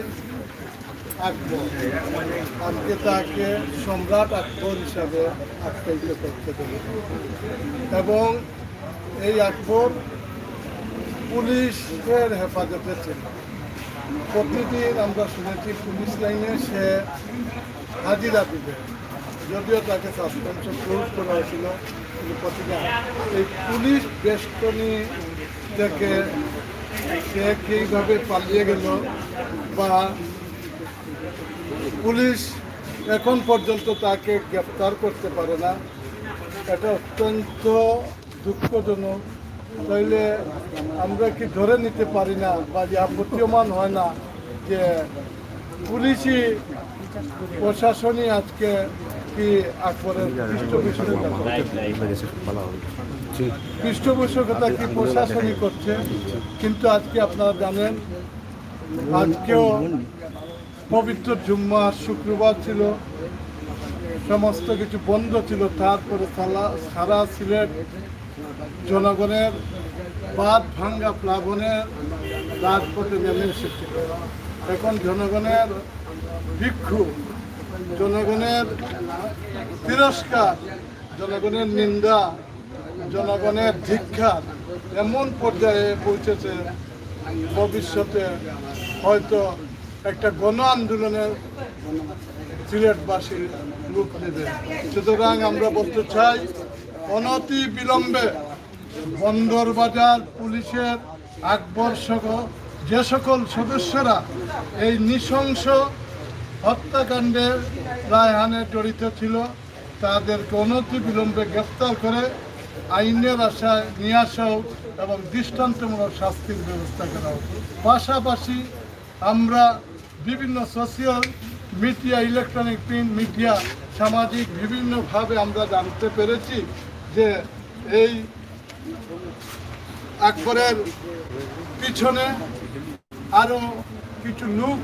আকবর আজকে তাকে সম্রাট আকবর হিসাবে আখ্যায়িত করতে দেবে এবং এই আকবর পুলিশের হেফাজতে ছিল। প্রতিদিন আমরা শুনেছি পুলিশ লাইনে সে হাজিরা দিবে, যদিও তাকে সাসপেনশন ক্লোজ করা হয়েছিল, কিন্তু প্রতিদিন এই পুলিশ বেষ্টনী থেকে সে কীভাবে পালিয়ে গেল বা পুলিশ এখন পর্যন্ত তাকে গ্রেফতার করতে পারে না, এটা অত্যন্ত দুঃখজনক। তাইলে আমরা কি ধরে নিতে পারি না বা প্রতীয়মান হয় না যে পুলিশি প্রশাসনই আজকে কি আকবরের পৃষ্ঠপোষকতা কি প্রশাসনই করছে? কিন্তু আজকে আপনারা জানেন আজকেও পবিত্র জুম্মার শুক্রবার ছিল, সমস্ত কিছু বন্ধ ছিল। তারপরে সারা সিলেট জনগণের বাঁধ ভাঙ্গা প্লাবনের রাজপথে নেমে এসেছিল। এখন জনগণের ভিক্ষু জনগণের তিরস্কার, জনগণের নিন্দা, জনগণের ধিক্কার এমন পর্যায়ে পৌঁছেছে, ভবিষ্যতে হয়তো একটা গণ আন্দোলনের সিলেটবাসী রূপ নেবে। সুতরাং আমরা বলতে চাই, অনতি বিলম্বে বন্দরবাজার পুলিশের আকবর সহ যে সকল সদস্যরা এই নৃশংস হত্যাকাণ্ডের রায়হানে জড়িত ছিল তাদেরকে অনতি বিলম্বে গ্রেফতার করে আইনের আশায় নিয়ে আসা হোক এবং দৃষ্টান্তমূলক শাস্তির ব্যবস্থা করা হোক। পাশাপাশি আমরা বিভিন্ন social media, electronic print media, সামাজিক বিভিন্নভাবে আমরা জানতে পেরেছি যে এই আকবরের পিছনে আরও কিছু লোক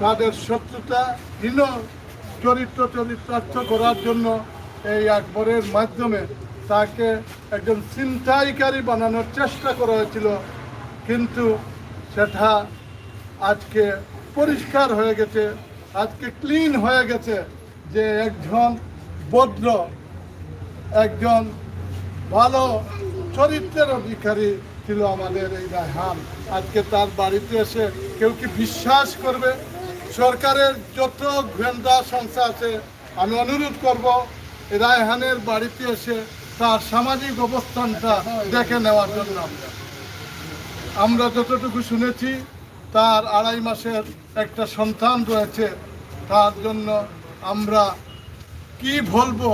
তাদের শত্রুতাহীন চরিতার্থ করার জন্য এই আকবরের মাধ্যমে তাকে একজন ছিনতাইকারী বানানোর চেষ্টা করা হয়েছিল, কিন্তু সেটা আজকে পরিষ্কার হয়ে গেছে, আজকে ক্লিন হয়ে গেছে যে একজন ভদ্র, একজন ভালো চরিত্রের অধিকারী ছিল আমাদের এই রায়হান। আজকে তার বাড়িতে এসে কেউ কি বিশ্বাস করবে? সরকারের যত গোয়েন্দা সংস্থা আছে আমি অনুরোধ করব এই রায়হানের বাড়িতে এসে তার সামাজিক অবস্থানটা দেখে নেওয়ার জন্য। আমরা যতটুকু শুনেছি তার 2.5 মাসের একটা সন্তান রয়েছে, তার জন্য আমরা কি বলবো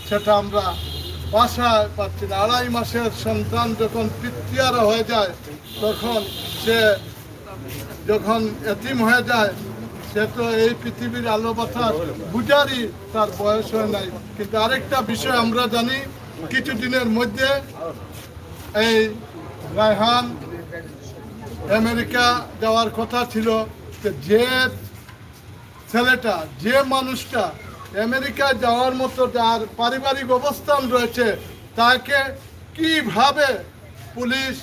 সেটা আমরা বাসায় পাচ্ছি না। 2.5 মাসের সন্তান যখন পিতৃহারা হয়ে যায়, তখন সে যখন এতিম হয়ে যায়, সে তো এই পৃথিবীর আলো বাতাস বুঝারই তার বয়স হয় নাই। কিন্তু আরেকটা বিষয় আমরা জানি, কিছুদিনের মধ্যে এই রায়হান আমেরিকা যাওয়ার কথা ছিল। যে ছেলেটা, যে মানুষটা আমেরিকায় যাওয়ার মতো যার পারিবারিক অবস্থান রয়েছে, তাকে কিভাবে পুলিশ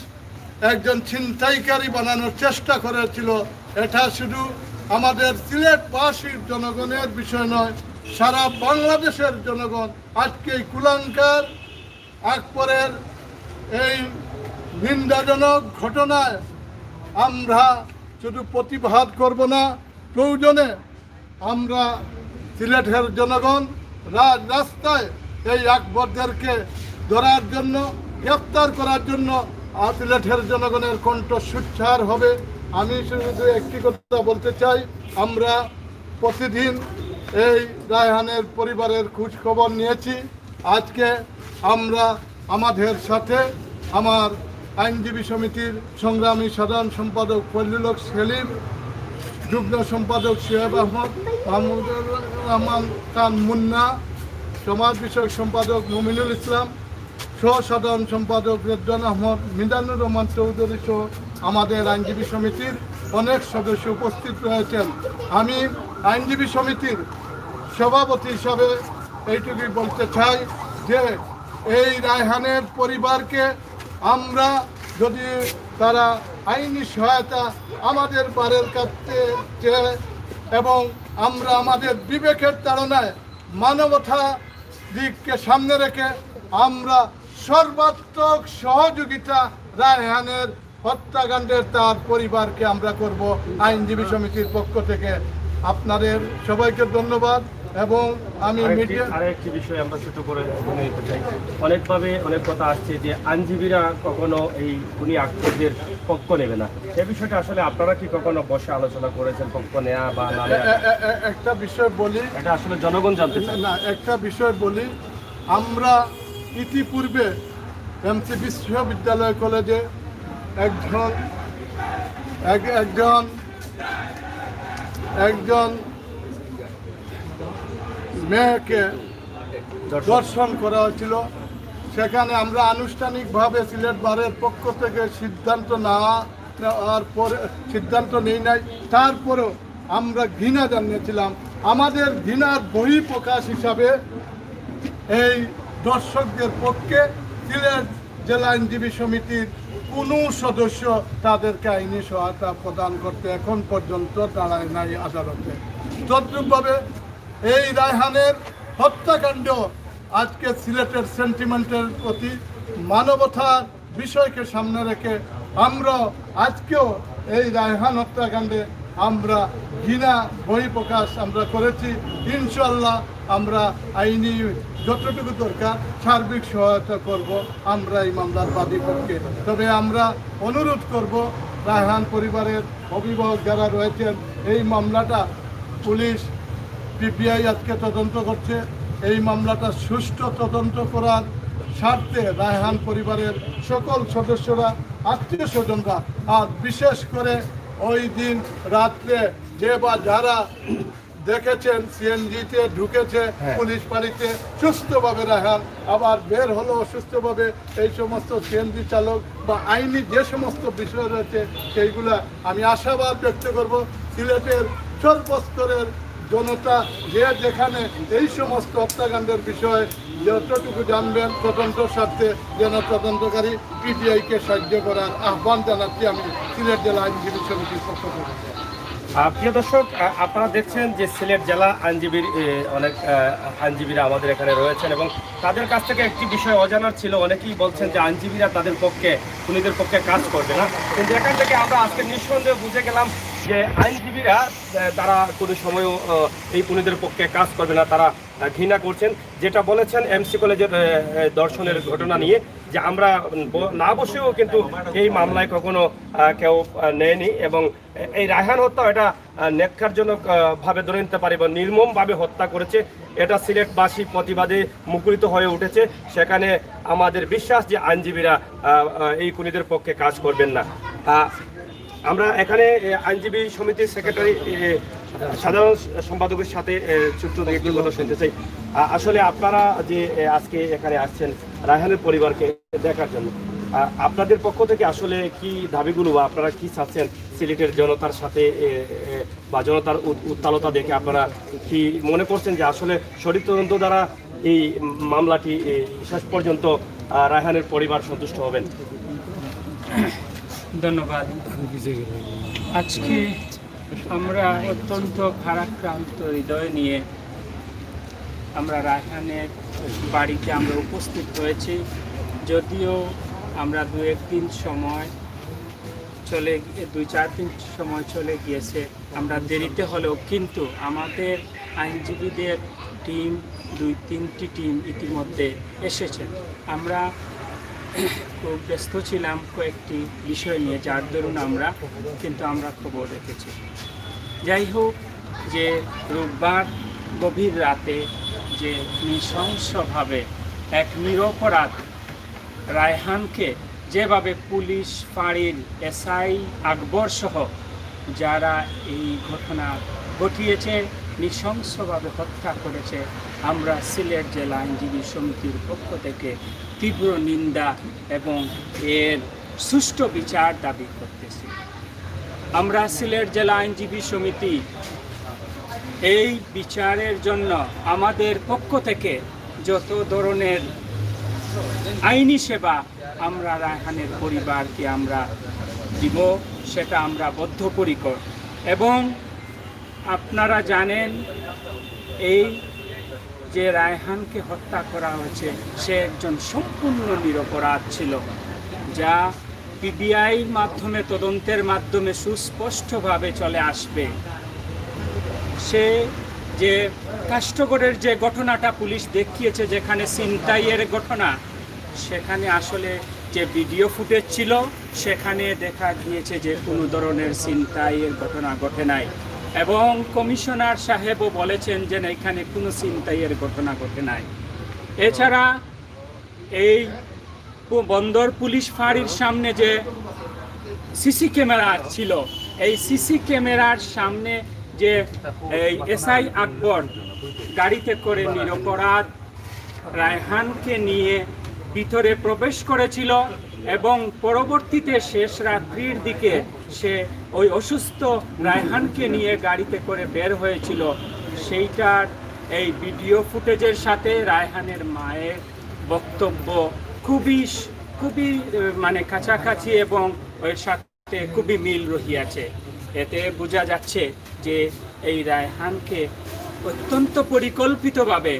একজন ছিনতাইকারী বানানোর চেষ্টা করেছিল, এটা শুধু আমাদের সিলেটবাসীর জনগণের বিষয় নয়, সারা বাংলাদেশের জনগণ আজকে এই কুলাঙ্কার আকবরের এই নিন্দাজনক ঘটনায় আমরা শুধু প্রতিবাদ করব না, প্রয়োজনে আমরা সিলেটের জনগণ রাস্তায় এই আকবরদেরকে ধরার জন্য, গ্রেফতার করার জন্য সিলেটের জনগণের কণ্ঠ সোচ্চার হবে। আমি শুধু একটি কথা বলতে চাই, আমরা প্রতিদিন এই রায়হানের পরিবারের খোঁজ খবর নিয়েছি। আজকে আমরা আমাদের সাথে আমার আইনজীবী সমিতির সংগ্রামী সাধারণ সম্পাদক ফজলুল হক সেলিম, যুগ্ম সম্পাদক সোহেব আহমদ, মাহমুদুর রহমান খান মুন্না, সমাজ বিষয়ক সম্পাদক মুমিনুল ইসলাম, সহ সাধারণ সম্পাদক রেদওয়ান আহমদ, মিজানুর রহমান চৌধুরী সহ আমাদের আইনজীবী সমিতির অনেক সদস্য উপস্থিত রয়েছেন। আমি আইনজীবী সমিতির সভাপতি হিসাবে এইটুকুই বলতে চাই যে এই রায়হানের পরিবারকে আমরা যদি তারা আইনি সহায়তা আমাদের বারের কাছে চেয়ে এবং আমরা আমাদের বিবেকের তাড়নায় মানবতা দিককে সামনে রেখে আমরা সর্বাত্মক সহযোগিতা রায়হানের হত্যাকাণ্ডের তার পরিবারকে আমরা করব আইনজীবী সমিতির পক্ষ থেকে। আপনাদের সবাইকে ধন্যবাদ। এবং আমি আরেকটি বিষয় আমরা ছোট করে মনে নিতে চাই, অনেকভাবে অনেক কথা আসছে যে আইনজীবীরা কখনো এই খুনি আকবরদের পক্ষ নেবে না। এই বিষয়টা আসলে আপনারা কি কখনো বসে আলোচনা করেছেন, পক্ষ নেওয়া বা না নেওয়া? একটা বিষয় বলি, এটা আসলে জনগণ জানতে চায়। না, একটা বিষয় বলি, আমরা ইতিপূর্বে এমসি বিশ্ববিদ্যালয় কলেজে একজন মেয়েকে দর্শন করা হয়েছিল। সেখানে আমরা আনুষ্ঠানিকভাবে সিলেট বারের পক্ষ থেকে সিদ্ধান্ত নেই নাই, তারপরেও আমরা ঘৃণা জানিয়েছিলাম। আমাদের ঘৃণার বহিঃপ্রকাশ হিসাবে এই দর্শকদের পক্ষে সিলেট জেলা আইনজীবী সমিতির কোনো সদস্য তাদেরকে আইনি সহায়তা প্রদান করতে এখন পর্যন্ত দাঁড়ায় নাই আদালতে। তদ্রূপভাবে এই রায়হানের হত্যাকাণ্ড আজকে সিলেটের সেন্টিমেন্টের প্রতি মানবতার বিষয়কে সামনে রেখে আমরা আজকেও এই রায়হান হত্যাকাণ্ডে আমরা ঘৃণা বহিঃপ্রকাশ আমরা করেছি। ইনশাল্লাহ আমরা আইনি যতটুকু দরকার সার্বিক সহায়তা করব আমরা এই মামলার বাদী পক্ষে। তবে আমরা অনুরোধ করব রায়হান পরিবারের অভিভাবক যারা রয়েছেন, এই মামলাটা পুলিশ পিপিআই আজকে তদন্ত করছে, এই মামলাটা সুষ্ঠু তদন্ত করার স্বার্থে রায়হান পরিবারের সকল সদস্যরা, আত্মীয় স্বজনরা, আর বিশেষ করে ওই দিন রাত্রে যে বা যারা দেখেছেন সিএনজিতে ঢুকেছে পুলিশ বাড়িতে সুস্থভাবে রায়হান, আবার বের হলো অসুস্থভাবে, এই সমস্ত সিএনজি চালক বা আইনি যে সমস্ত বিষয় রয়েছে সেইগুলা আমি আশাবাদ ব্যক্ত করব সিলেটের সর্বস্তরের জনতা যে যেখানে এই সমস্ত হত্যাকাণ্ডের বিষয়ে যতটুকু জানবেন তদন্ত স্বার্থে যেন তদন্তকারী পিটিআইকে সাহায্য করার আহ্বান জানাচ্ছি আমি সিলেট জেলা আইনজীবী সমিতির পক্ষ থেকে। প্রিয় দর্শক, আপনারা দেখছেন যে সিলেট জেলা আইনজীবীর অনেক আইনজীবীরা আমাদের এখানে রয়েছেন এবং তাদের কাছ থেকে একটি বিষয় অজানার ছিল। অনেকেই বলছেন যে আইনজীবীরা তাদের পক্ষে, খুনিদের পক্ষে কাজ করবে না, কিন্তু এখান থেকে আমরা আজকে নিঃসন্দেহে বুঝে গেলাম যে আইনজীবীরা তারা কোনো সময়ও এই খুনিদের পক্ষে কাজ করবে না, তারা ঘৃণা করছেন। যেটা বলেছেন এমসি কলেজের দর্শনের ঘটনা নিয়ে, যে আমরা না বসেও কিন্তু এই মামলায় কখনো কেউ নেয়নি এবং এই রায়হান হত্যা এটা নেককারজনক ভাবে ধরে নিতে পারে বা নির্মমভাবে হত্যা করেছে, এটা সিলেটবাসী প্রতিবাদে মুখরিত হয়ে উঠেছে। সেখানে আমাদের বিশ্বাস যে আইনজীবীরা এই খুনিদের পক্ষে কাজ করবেন না। আমরা এখানে আইনজীবী সমিতির সেক্রেটারি সাধারণ সম্পাদকের সাথে ছোট্ট একটি কথা শুনতে চাই। আসলে আপনারা যে আজকে এখানে আসছেন রায়হানের পরিবারকে দেখার জন্য, আপনাদের পক্ষ থেকে আসলে কি দাবিগুলো বা আপনারা কি চাচ্ছেন সিলেটের জনতার সাথে বা জনতার উত্তালতা দেখে আপনারা কি মনে করছেন যে আসলে সঠিক তদন্ত দ্বারা এই মামলাটি শেষ পর্যন্ত রায়হানের পরিবার সন্তুষ্ট হবেন? ধন্যবাদ। আজকে আমরা অত্যন্ত ভারাক্রান্ত হৃদয় নিয়ে আমরা রায়হানের বাড়িতে আমরা উপস্থিত হয়েছি। যদিও আমরা দু চার দিন সময় চলে গিয়েছে, আমরা দেরিতে হলেও কিন্তু আমাদের আইনজীবীদের টিম 2-3টি টিম ইতিমধ্যে এসেছেন। আমরা খুব ব্যস্ত ছিলাম কয়েকটি বিষয় নিয়ে, যার দরুন আমরা খবর রেখেছি। যাই হোক, যে রোববার গভীর রাতে যে নৃশংসভাবে এক নিরপরাধ রায়হানকে যেভাবে পুলিশ ফাঁড়ির এসআই আকবর সহ যারা এই ঘটনা ঘটিয়েছে নৃশংসভাবে হত্যা করেছে, আমরা সিলেট জেলা আইনজীবী সমিতির পক্ষ থেকে তীব্র নিন্দা এবং এর সুষ্ঠু বিচার দাবি করতেছি। আমরা সিলেট জেলা আইনজীবী সমিতি এই বিচারের জন্য আমাদের পক্ষ থেকে যত ধরনের আইনি সেবা আমরা রায়হানের পরিবারকে আমরা দিব, সেটা আমরা বদ্ধপরিকর। এবং আপনারা জানেন এই যে রায়হানকে হত্যা করা হয়েছে সে একজন সম্পূর্ণ নিরপরাধ ছিল, যা পিবিআইর মাধ্যমে তদন্তের মাধ্যমে সুস্পষ্টভাবে চলে আসবে। সে যে কাষ্ঠগড়ের যে ঘটনাটা পুলিশ দেখিয়েছে, যেখানে ছিনতাইয়ের ঘটনা, সেখানে আসলে যে ভিডিও ফুটেজ ছিল সেখানে দেখা গিয়েছে যে কোনো ধরনের ছিনতাইয়ের ঘটনা ঘটে নাই, এবং কমিশনার সাহেবও বলেছেন যে এখানে কোনো ছিনতাইয়ের ঘটনা ঘটে নাই। এছাড়া এই বন্দর পুলিশ ফাঁড়ির সামনে যে সিসি ক্যামেরা ছিল, এই সিসি ক্যামেরার সামনে যে এই এসআই আকবর গাড়িতে করে নিরপরাধ রায়হানকে নিয়ে ভিতরে প্রবেশ করেছিল এবং পরবর্তীতে শেষ রাত্রির দিকে সে ওই অসুস্থ রায়হানকে নিয়ে গাড়িতে করে বের হয়েছিল, সেইটার এই ভিডিও ফুটেজের সাথে রায়হানের মায়ের বক্তব্য খুবই মানে কাছাকাছি এবং ওর সাথে খুবই মিল রহিয়াছে। এতে বোঝা যাচ্ছে যে এই রায়হানকে অত্যন্ত পরিকল্পিতভাবে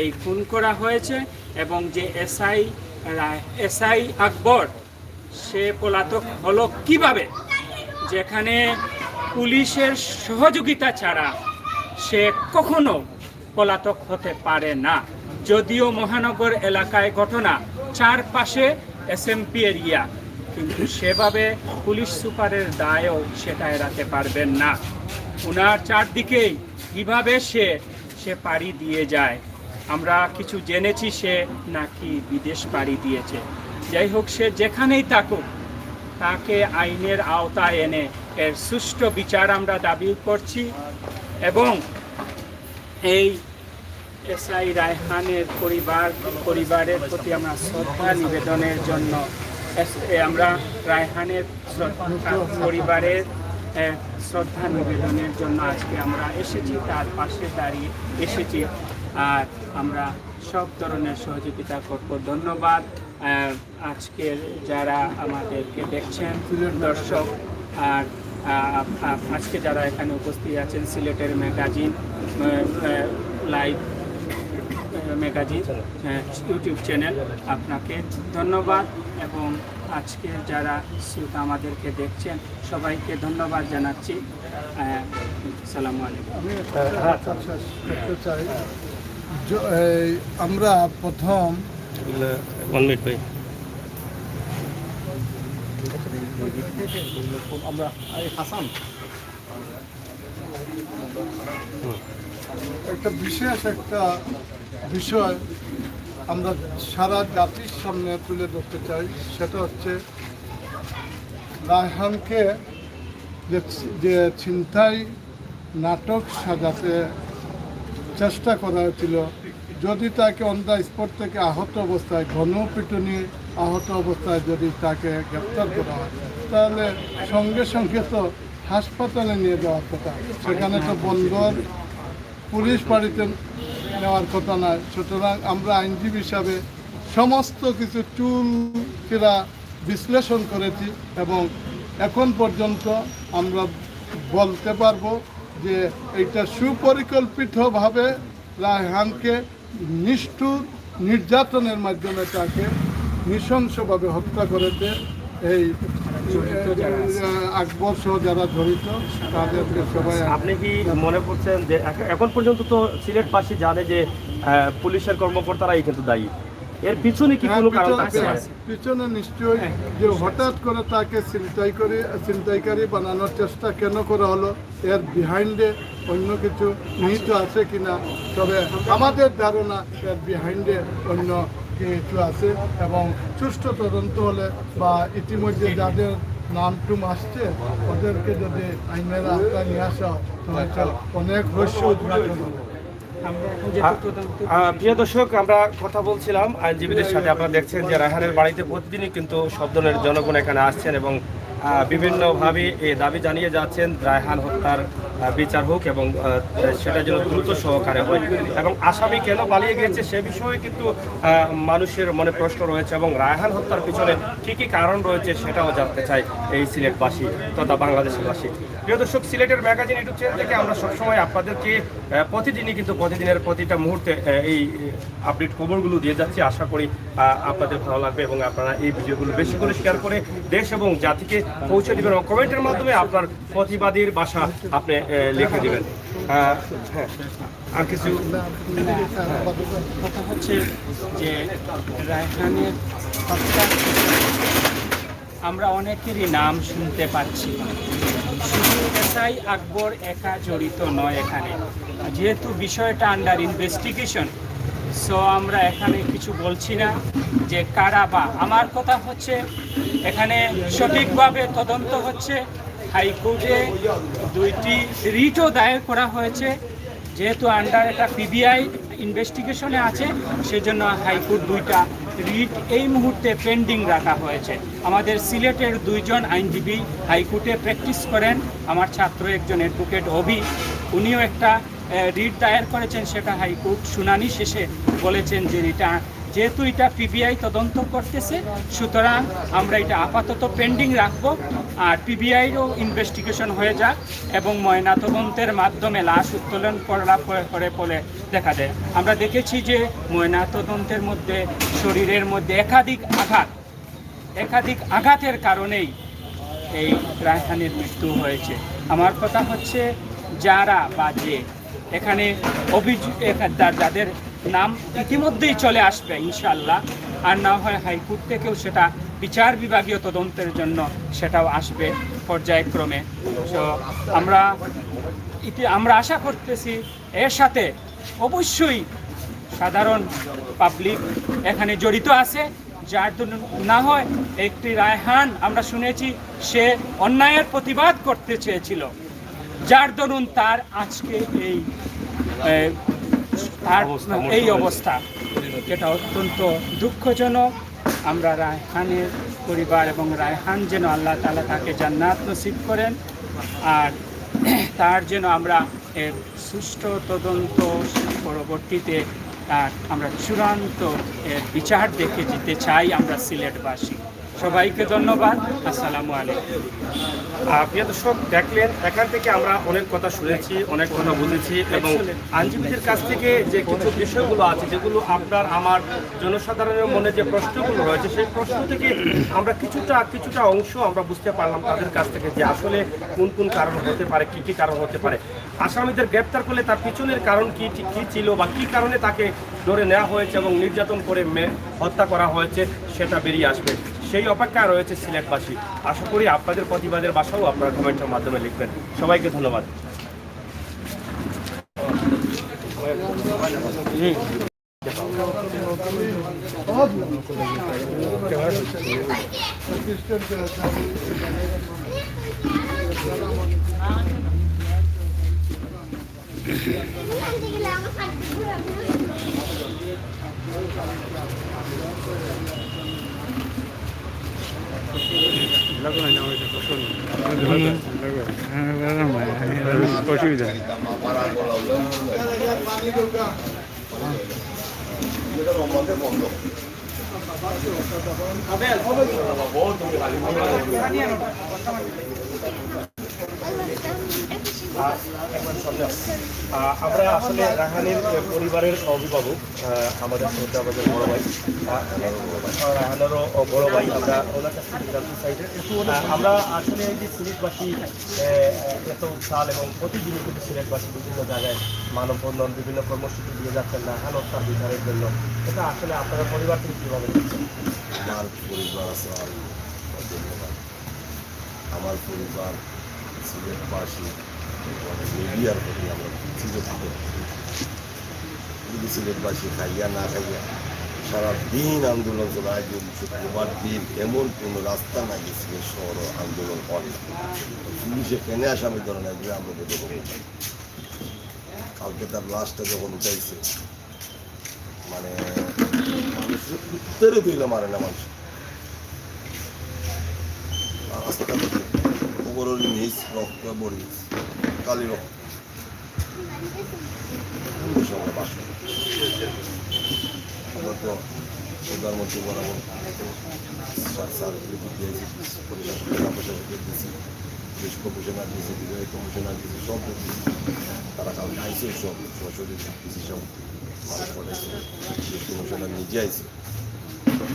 এই খুন করা হয়েছে এবং যে এসআই আকবর সে পলাতক হলো কিভাবে, যেখানে পুলিশের সহযোগিতা ছাড়া সে কখনো পলাতক হতে পারে না। যদিও মহানগর এলাকায় ঘটনা, চারপাশে এসএমপি এরিয়া, কিন্তু সেভাবে পুলিশ সুপারের দায়ও সেটা এড়াতে পারবেন না। ওনার চারদিকেই কীভাবে সে পাড়ি দিয়ে যায়। আমরা কিছু জেনেছি সে নাকি বিদেশ পাড়ি দিয়েছে। যাই হোক, সে যেখানেই থাকুক তাকে আইনের আওতায় এনে এর সুষ্ঠু বিচার আমরা দাবি করছি এবং এই এসআই রায়হানের পরিবারের প্রতি আমরা শ্রদ্ধা নিবেদনের জন্য আমরা রায়হানের পরিবারের শ্রদ্ধা নিবেদনের জন্য আজকে আমরা এসেছি, তার পাশে দাঁড়িয়ে এসেছি। আর আমরা সব ধরনের সহযোগিতা করব। ধন্যবাদ আজকের যারা আমাদেরকে দেখছেন দর্শক, আর আজকে যারা এখানে উপস্থিত আছেন, সিলেটের magazine live magazine YouTube channel, আপনাকে ধন্যবাদ এবং আজকে যারা শ্রোতা আমাদেরকে দেখছেন সবাইকে ধন্যবাদ জানাচ্ছি। আসসালামু আলাইকুম। আমি একটা শেষ করতে চাই। আমরা প্রথম একটা বিশেষ একটা বিষয় আমরা সারা জাতির সামনে তুলে ধরতে চাই। সেটা হচ্ছে রায়হানকে যে ছিনতাই নাটক সাজাতে চেষ্টা করা হয়েছিল, যদি তাকে অন দ্য স্পট থেকে আহত অবস্থায়, গণপিটুনি আহত অবস্থায় যদি তাকে গ্রেপ্তার করা হয়, তাহলে সঙ্গে সঙ্গে তো হাসপাতালে নিয়ে যাওয়ার কথা, সেখানে তো বন্দর পুলিশ বাড়িতে নেওয়ার কথা নয়। সুতরাং আমরা আইনজীবী হিসাবে সমস্ত কিছু চুল ফেরা বিশ্লেষণ করেছি এবং এখন পর্যন্ত আমরা বলতে পারবো যে এইটা সুপরিকল্পিতভাবে রায়হানকে নিষ্ঠুর নির্যাতনের মাধ্যমে তাকে নৃশংসভাবে হত্যা করেছে এই আকবর সহ যারা জড়িত তাদেরকে সবাই। আপনি কি মনে করছেন যে এখন পর্যন্ত তো সিলেটবাসী জানে যে পুলিশের কর্মকর্তারাই কিন্তু দায়ী, এর পিছনে কি কোনো কারণ আছে? পিছনে নিশ্চয়ই যে হঠাৎ করে তাকে ছিনতাইকারী বানানোর চেষ্টা কেন করা হলো, এর বিহাইন্ডে অন্য কিছু নিহিত আছে কিনা। তবে আমাদের ধারণা এর বিহাইন্ডে অন্য কিছু আছে এবং সুষ্ঠু তদন্ত হলে বা ইতিমধ্যে যাদের নাম টুম আসছে ওদেরকে যদি আইনের আওতায় নিয়ে আসা হয় অনেক রহস্য উদ্ঘাটন হবে। প্রিয় দর্শক, আমরা কথা বলছিলাম আইনজীবীদের সাথে। আপনারা দেখছেন যে রায়হানের বাড়িতে প্রতিদিনই কিন্তু সব ধরনের জনগণ এখানে আসছেন এবং বিভিন্নভাবে এই দাবি জানিয়ে যাচ্ছেন রায়হান হত্যার বিচার হোক এবং সেটা যেন দ্রুত সহকারে হয় এবং আসামি কেন পালিয়ে গিয়েছে সে বিষয়ে কিন্তু মানুষের মনে প্রশ্ন রয়েছে এবং রায়হান হত্যার পিছনে কী কী কারণ রয়েছে সেটাও জানতে চাই এই সিলেটবাসী তথা বাংলাদেশবাসী। প্রিয় দর্শক, সিলেটের ম্যাগাজিন ইউটিউব চ্যানেল থেকে আমরা সবসময় আপনাদেরকে প্রতিদিনই কিন্তু প্রতিদিনের প্রতিটা মুহূর্তে এই আপডেট খবরগুলো দিয়ে যাচ্ছি। আশা করি আপনাদের ভালো লাগবে এবং আপনারা এই ভিডিওগুলো বেশি করে শেয়ার করে দেশ এবং জাতিকে পৌঁছে দেবেন এবং কমেন্টের মাধ্যমে আপনার প্রতিবাদীর ভাষা আপনি লিখে দেবেন। হ্যাঁ, আর কিছু কথা হচ্ছে যে রায়হানের হত্যা আমরা অনেকেরই নাম শুনতে পাচ্ছি। শুধু এসআই আকবর একা জড়িত নয় এখানে, যেহেতু বিষয়টা আন্ডার ইনভেস্টিগেশন, সো আমরা এখানে কিছু বলছি না যে কারা বা। আমার কথা হচ্ছে এখানে সঠিকভাবে তদন্ত হচ্ছে। হাইকোর্টে 2টি রিটও দায়ের করা হয়েছে, যেহেতু আন্ডার একটা পিবিআই ইনভেস্টিগেশনে আছে, সেজন্য হাইকোর্ট 2টা রিট এই মুহূর্তে পেন্ডিং রাখা হয়েছে। আমাদের সিলেটের 2জন আইনজীবী হাইকোর্টে প্র্যাকটিস করেন। আমার ছাত্র একজন অ্যাডভোকেট অভি, উনিও একটা রিট দায়ের করেছেন। সেটা হাইকোর্ট শুনানি শেষে বলেছেন যে যেহেতু এটা পিবিআই তদন্ত করতেছে, সুতরাং আমরা এটা আপাতত পেন্ডিং রাখবো। আর পিবিআইরও ইনভেস্টিগেশন হয়ে যাক এবং ময়নাতদন্তের মাধ্যমে লাশ উত্তোলন করে বলে দেখা যায়। আমরা দেখেছি যে ময়নাতদন্তের মধ্যে শরীরের মধ্যে একাধিক আঘাতের কারণেই এই রায়হানের মৃত্যু হয়েছে। আমার কথা হচ্ছে যারা বা যে এখানে যাদের নাম ইতিমধ্যেই চলে আসবে ইনশাআল্লাহ, আর না হয় হাইকোর্ট থেকেও সেটা বিচার বিভাগীয় তদন্তের জন্য সেটাও আসবে পর্যায়ক্রমে। তো আমরা আশা করতেছি এর সাথে অবশ্যই সাধারণ পাবলিক এখানে জড়িত আছে, যার জন্য না হয় একটি রায়হান আমরা শুনেছি সে অন্যায়ের প্রতিবাদ করতে চেয়েছিল, যার দরুন তার আজকে এই অবস্থা, যেটা অত্যন্ত দুঃখজনক। আমরা রায়হানের পরিবার এবং রায়হান যেন আল্লাহ তাআলা তাকে জান্নাত নসিব করেন, আর তার যেন আমরা এর সুষ্ঠু তদন্ত পরবর্তীতে আমরা চূড়ান্ত বিচার দেখে যেতে চাই আমরা সিলেটবাসী। সবাইকে ধন্যবাদ। আসসালামু আলাইকুম। প্রিয় দর্শক, দেখলেন এখান থেকে আমরা অনেক কথা শুনেছি, অনেক কথা বুঝেছি এবং আইনজীবীদের কাছ থেকে যে কিছু বিষয়গুলো আছে যেগুলো আপনার আমার জনসাধারণের মনে যে প্রশ্নগুলো রয়েছে, সেই প্রশ্ন থেকে আমরা কিছুটা অংশ আমরা বুঝতে পারলাম তাদের কাছ থেকে যে আসলে কোন কারণ হতে পারে, কি কারণ হতে পারে। আসামিদের গ্রেপ্তার করলে তার পিছনের কারণ কি ছিল বা কি কারণে তাকে ধরে নেওয়া হয়েছে এবং নির্যাতন করে হত্যা করা হয়েছে সেটা বেরিয়ে আসবে। সেই অপেক্ষায় রয়েছে সিলেটবাসী। আশা করি আপনাদের প্রতিবাদের বাসাও আপনারা কমেন্টের মাধ্যমে লিখবেন। সবাইকে ধন্যবাদ। আমরা আসলে রায়হানের পরিবারের অভিভাবক, আমাদের বড় ভাই রায়হানেরও বড় ভাই, আমরা ওনার কাছ থেকে জানতে চাই আমরা আসলে এই যে সিলেটবাসী এত সাল এবং প্রতিদিনই কিন্তু সিলেটবাসী বিভিন্ন জায়গায় মানববন্ধন বিভিন্ন কর্মসূচি দিয়ে যাচ্ছেন রায়হান হত্যার বিচারের জন্য, এটা আসলে আপনারা পরিবার থেকে কীভাবে দেখছেন? আমার পরিবার আছে, ধন্যবাদ। আমার পরিবার সিলেটবাসী মিডিয়ার প্রতি আমরা চিরকৃত। সিলেটবাসী খাইয়া না খাইয়া সারাদিন আন্দোলন চলায়, শুক্রবার দিন এমন কোনো রাস্তা না গেছিল শহর আন্দোলন করে পুলিশে কেনে আসামি ধরে না যে আমরা বেঁধে কালকে তার লাশটা যখন উঠাইছে মানে উত্তরে দিল মারে না মানুষ রাস্তা ওপরের নিচ রক্ত বড়ি কালি রক্ত সঙ্গে বাস আমরা তো প্রধানমন্ত্রী বরাবর স্মারকলিপি দিয়েছি, প্রশাসনকে দিয়েছি, পুলিশ কমিশনার দিয়েছি, বিজয় কমিশনার দিয়েছি, সব দিয়েছি। তারা কালকে আইসে সব সরাসরি দিয়েছি, সব মানুষ পড়াইছে, কমিশনার নিজে আইসে।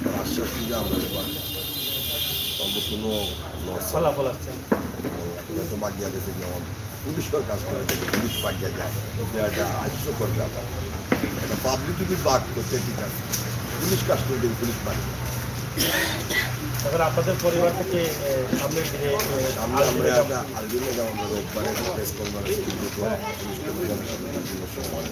তার আশ্বাস দিয়ে আমরা পারবো তবে কোনো ফলাফল আসছে তো বাগিয়া গেছে, যেমন পুলিশের কাজ করে থেকে পুলিশ বাগিয়া যায়, এটা হাস্যকর ব্যাপার। একটা পাবলিক যদি বাদ করতে ঠিক আছে, পুলিশ কাজ করে দেবে পুলিশ বাগিয়া। এখন আপনাদের পরিবার থেকে সামনের দিনে আমরা আলবিনে যেমন রোববারে প্রেস কনফারেন্স পুলিশ কমিশনের সাথে বিভিন্ন সময়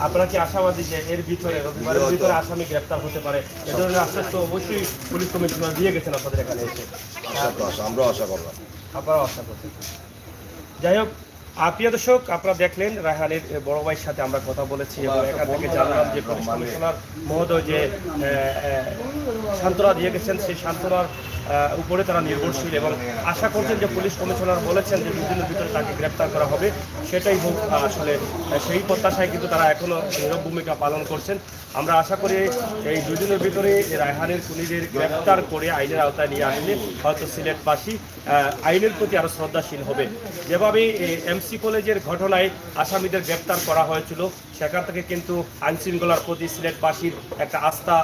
আপনারা কি আশাবাদী যে এর ভিতরে রবিবারের ভিতরে আসামি গ্রেপ্তার হতে পারে? এ ধরনের আশ্বাস তো অবশ্যই পুলিশ কমিশনার দিয়ে গেছেন আপনাদের এখানে এসে। আমরাও আশা করলাম, আপনারাও আশা করছেন। যাই হোক, প্রিয় দর্শক, আপনারা দেখলেন রায়হানের বড় ভাইয়ের সাথে আমরা কথা বলেছি এবং এখান থেকে জানলাম যে পুলিশ কমিশনার মহোদয় যে সান্ত্বনা দিয়ে গেছেন, সেই সান্ত্বনার উপরে তারা নির্ভরশীল এবং আশা করছেন যে পুলিশ কমিশনার বলেছেন যে 2 দিনের ভিতরে তাকে গ্রেপ্তার করা হবে, সেটাই হোক আসলে সেই প্রত্যাশায় কিন্তু তারা এখনও নীরব ভূমিকা পালন করছেন। আমরা আশা করি এই 2 দিনের ভিতরে রায়হানের খুনিদের গ্রেপ্তার করে আইনের আওতায় নিয়ে আসলে হয়তো সিলেটবাসী আইনের প্রতি আরও শ্রদ্ধাশীল হবে। যেভাবে এমসি কলেজের ঘটনায় আসামিদের গ্রেপ্তার করা হয়েছিল, সেখান থেকে কিন্তু আইনশৃঙ্খলার প্রতি সিলেটবাসীর একটা আস্থা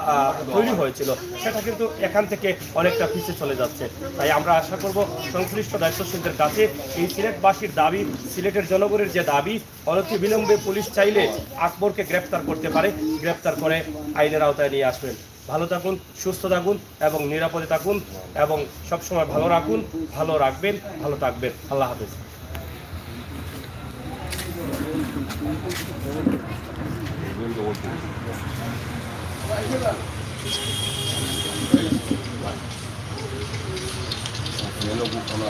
তৈরি হয়েছিল, সেটা কিন্তু এখান থেকে অনেকটা পিছিয়ে চলে যাচ্ছে। তাই আমরা আশা করব সংশ্লিষ্ট দায়িত্বশীলদের কাছে এই সিলেটবাসীর দাবি, সিলেটের জনগণের যে দাবি, অনতিবিলম্বে পুলিশ চাইলে আকবরকে গ্রেপ্তার করতে পারে, গ্রেপ্তার করে আইনের আওতায় নিয়ে আসবেন। ভালো থাকুন, সুস্থ থাকুন এবং নিরাপদে থাকুন এবং সবসময় ভালো রাখুন, ভালো রাখবেন, ভালো থাকবেন। আল্লাহ হাফেজ। Yo lo busco, no,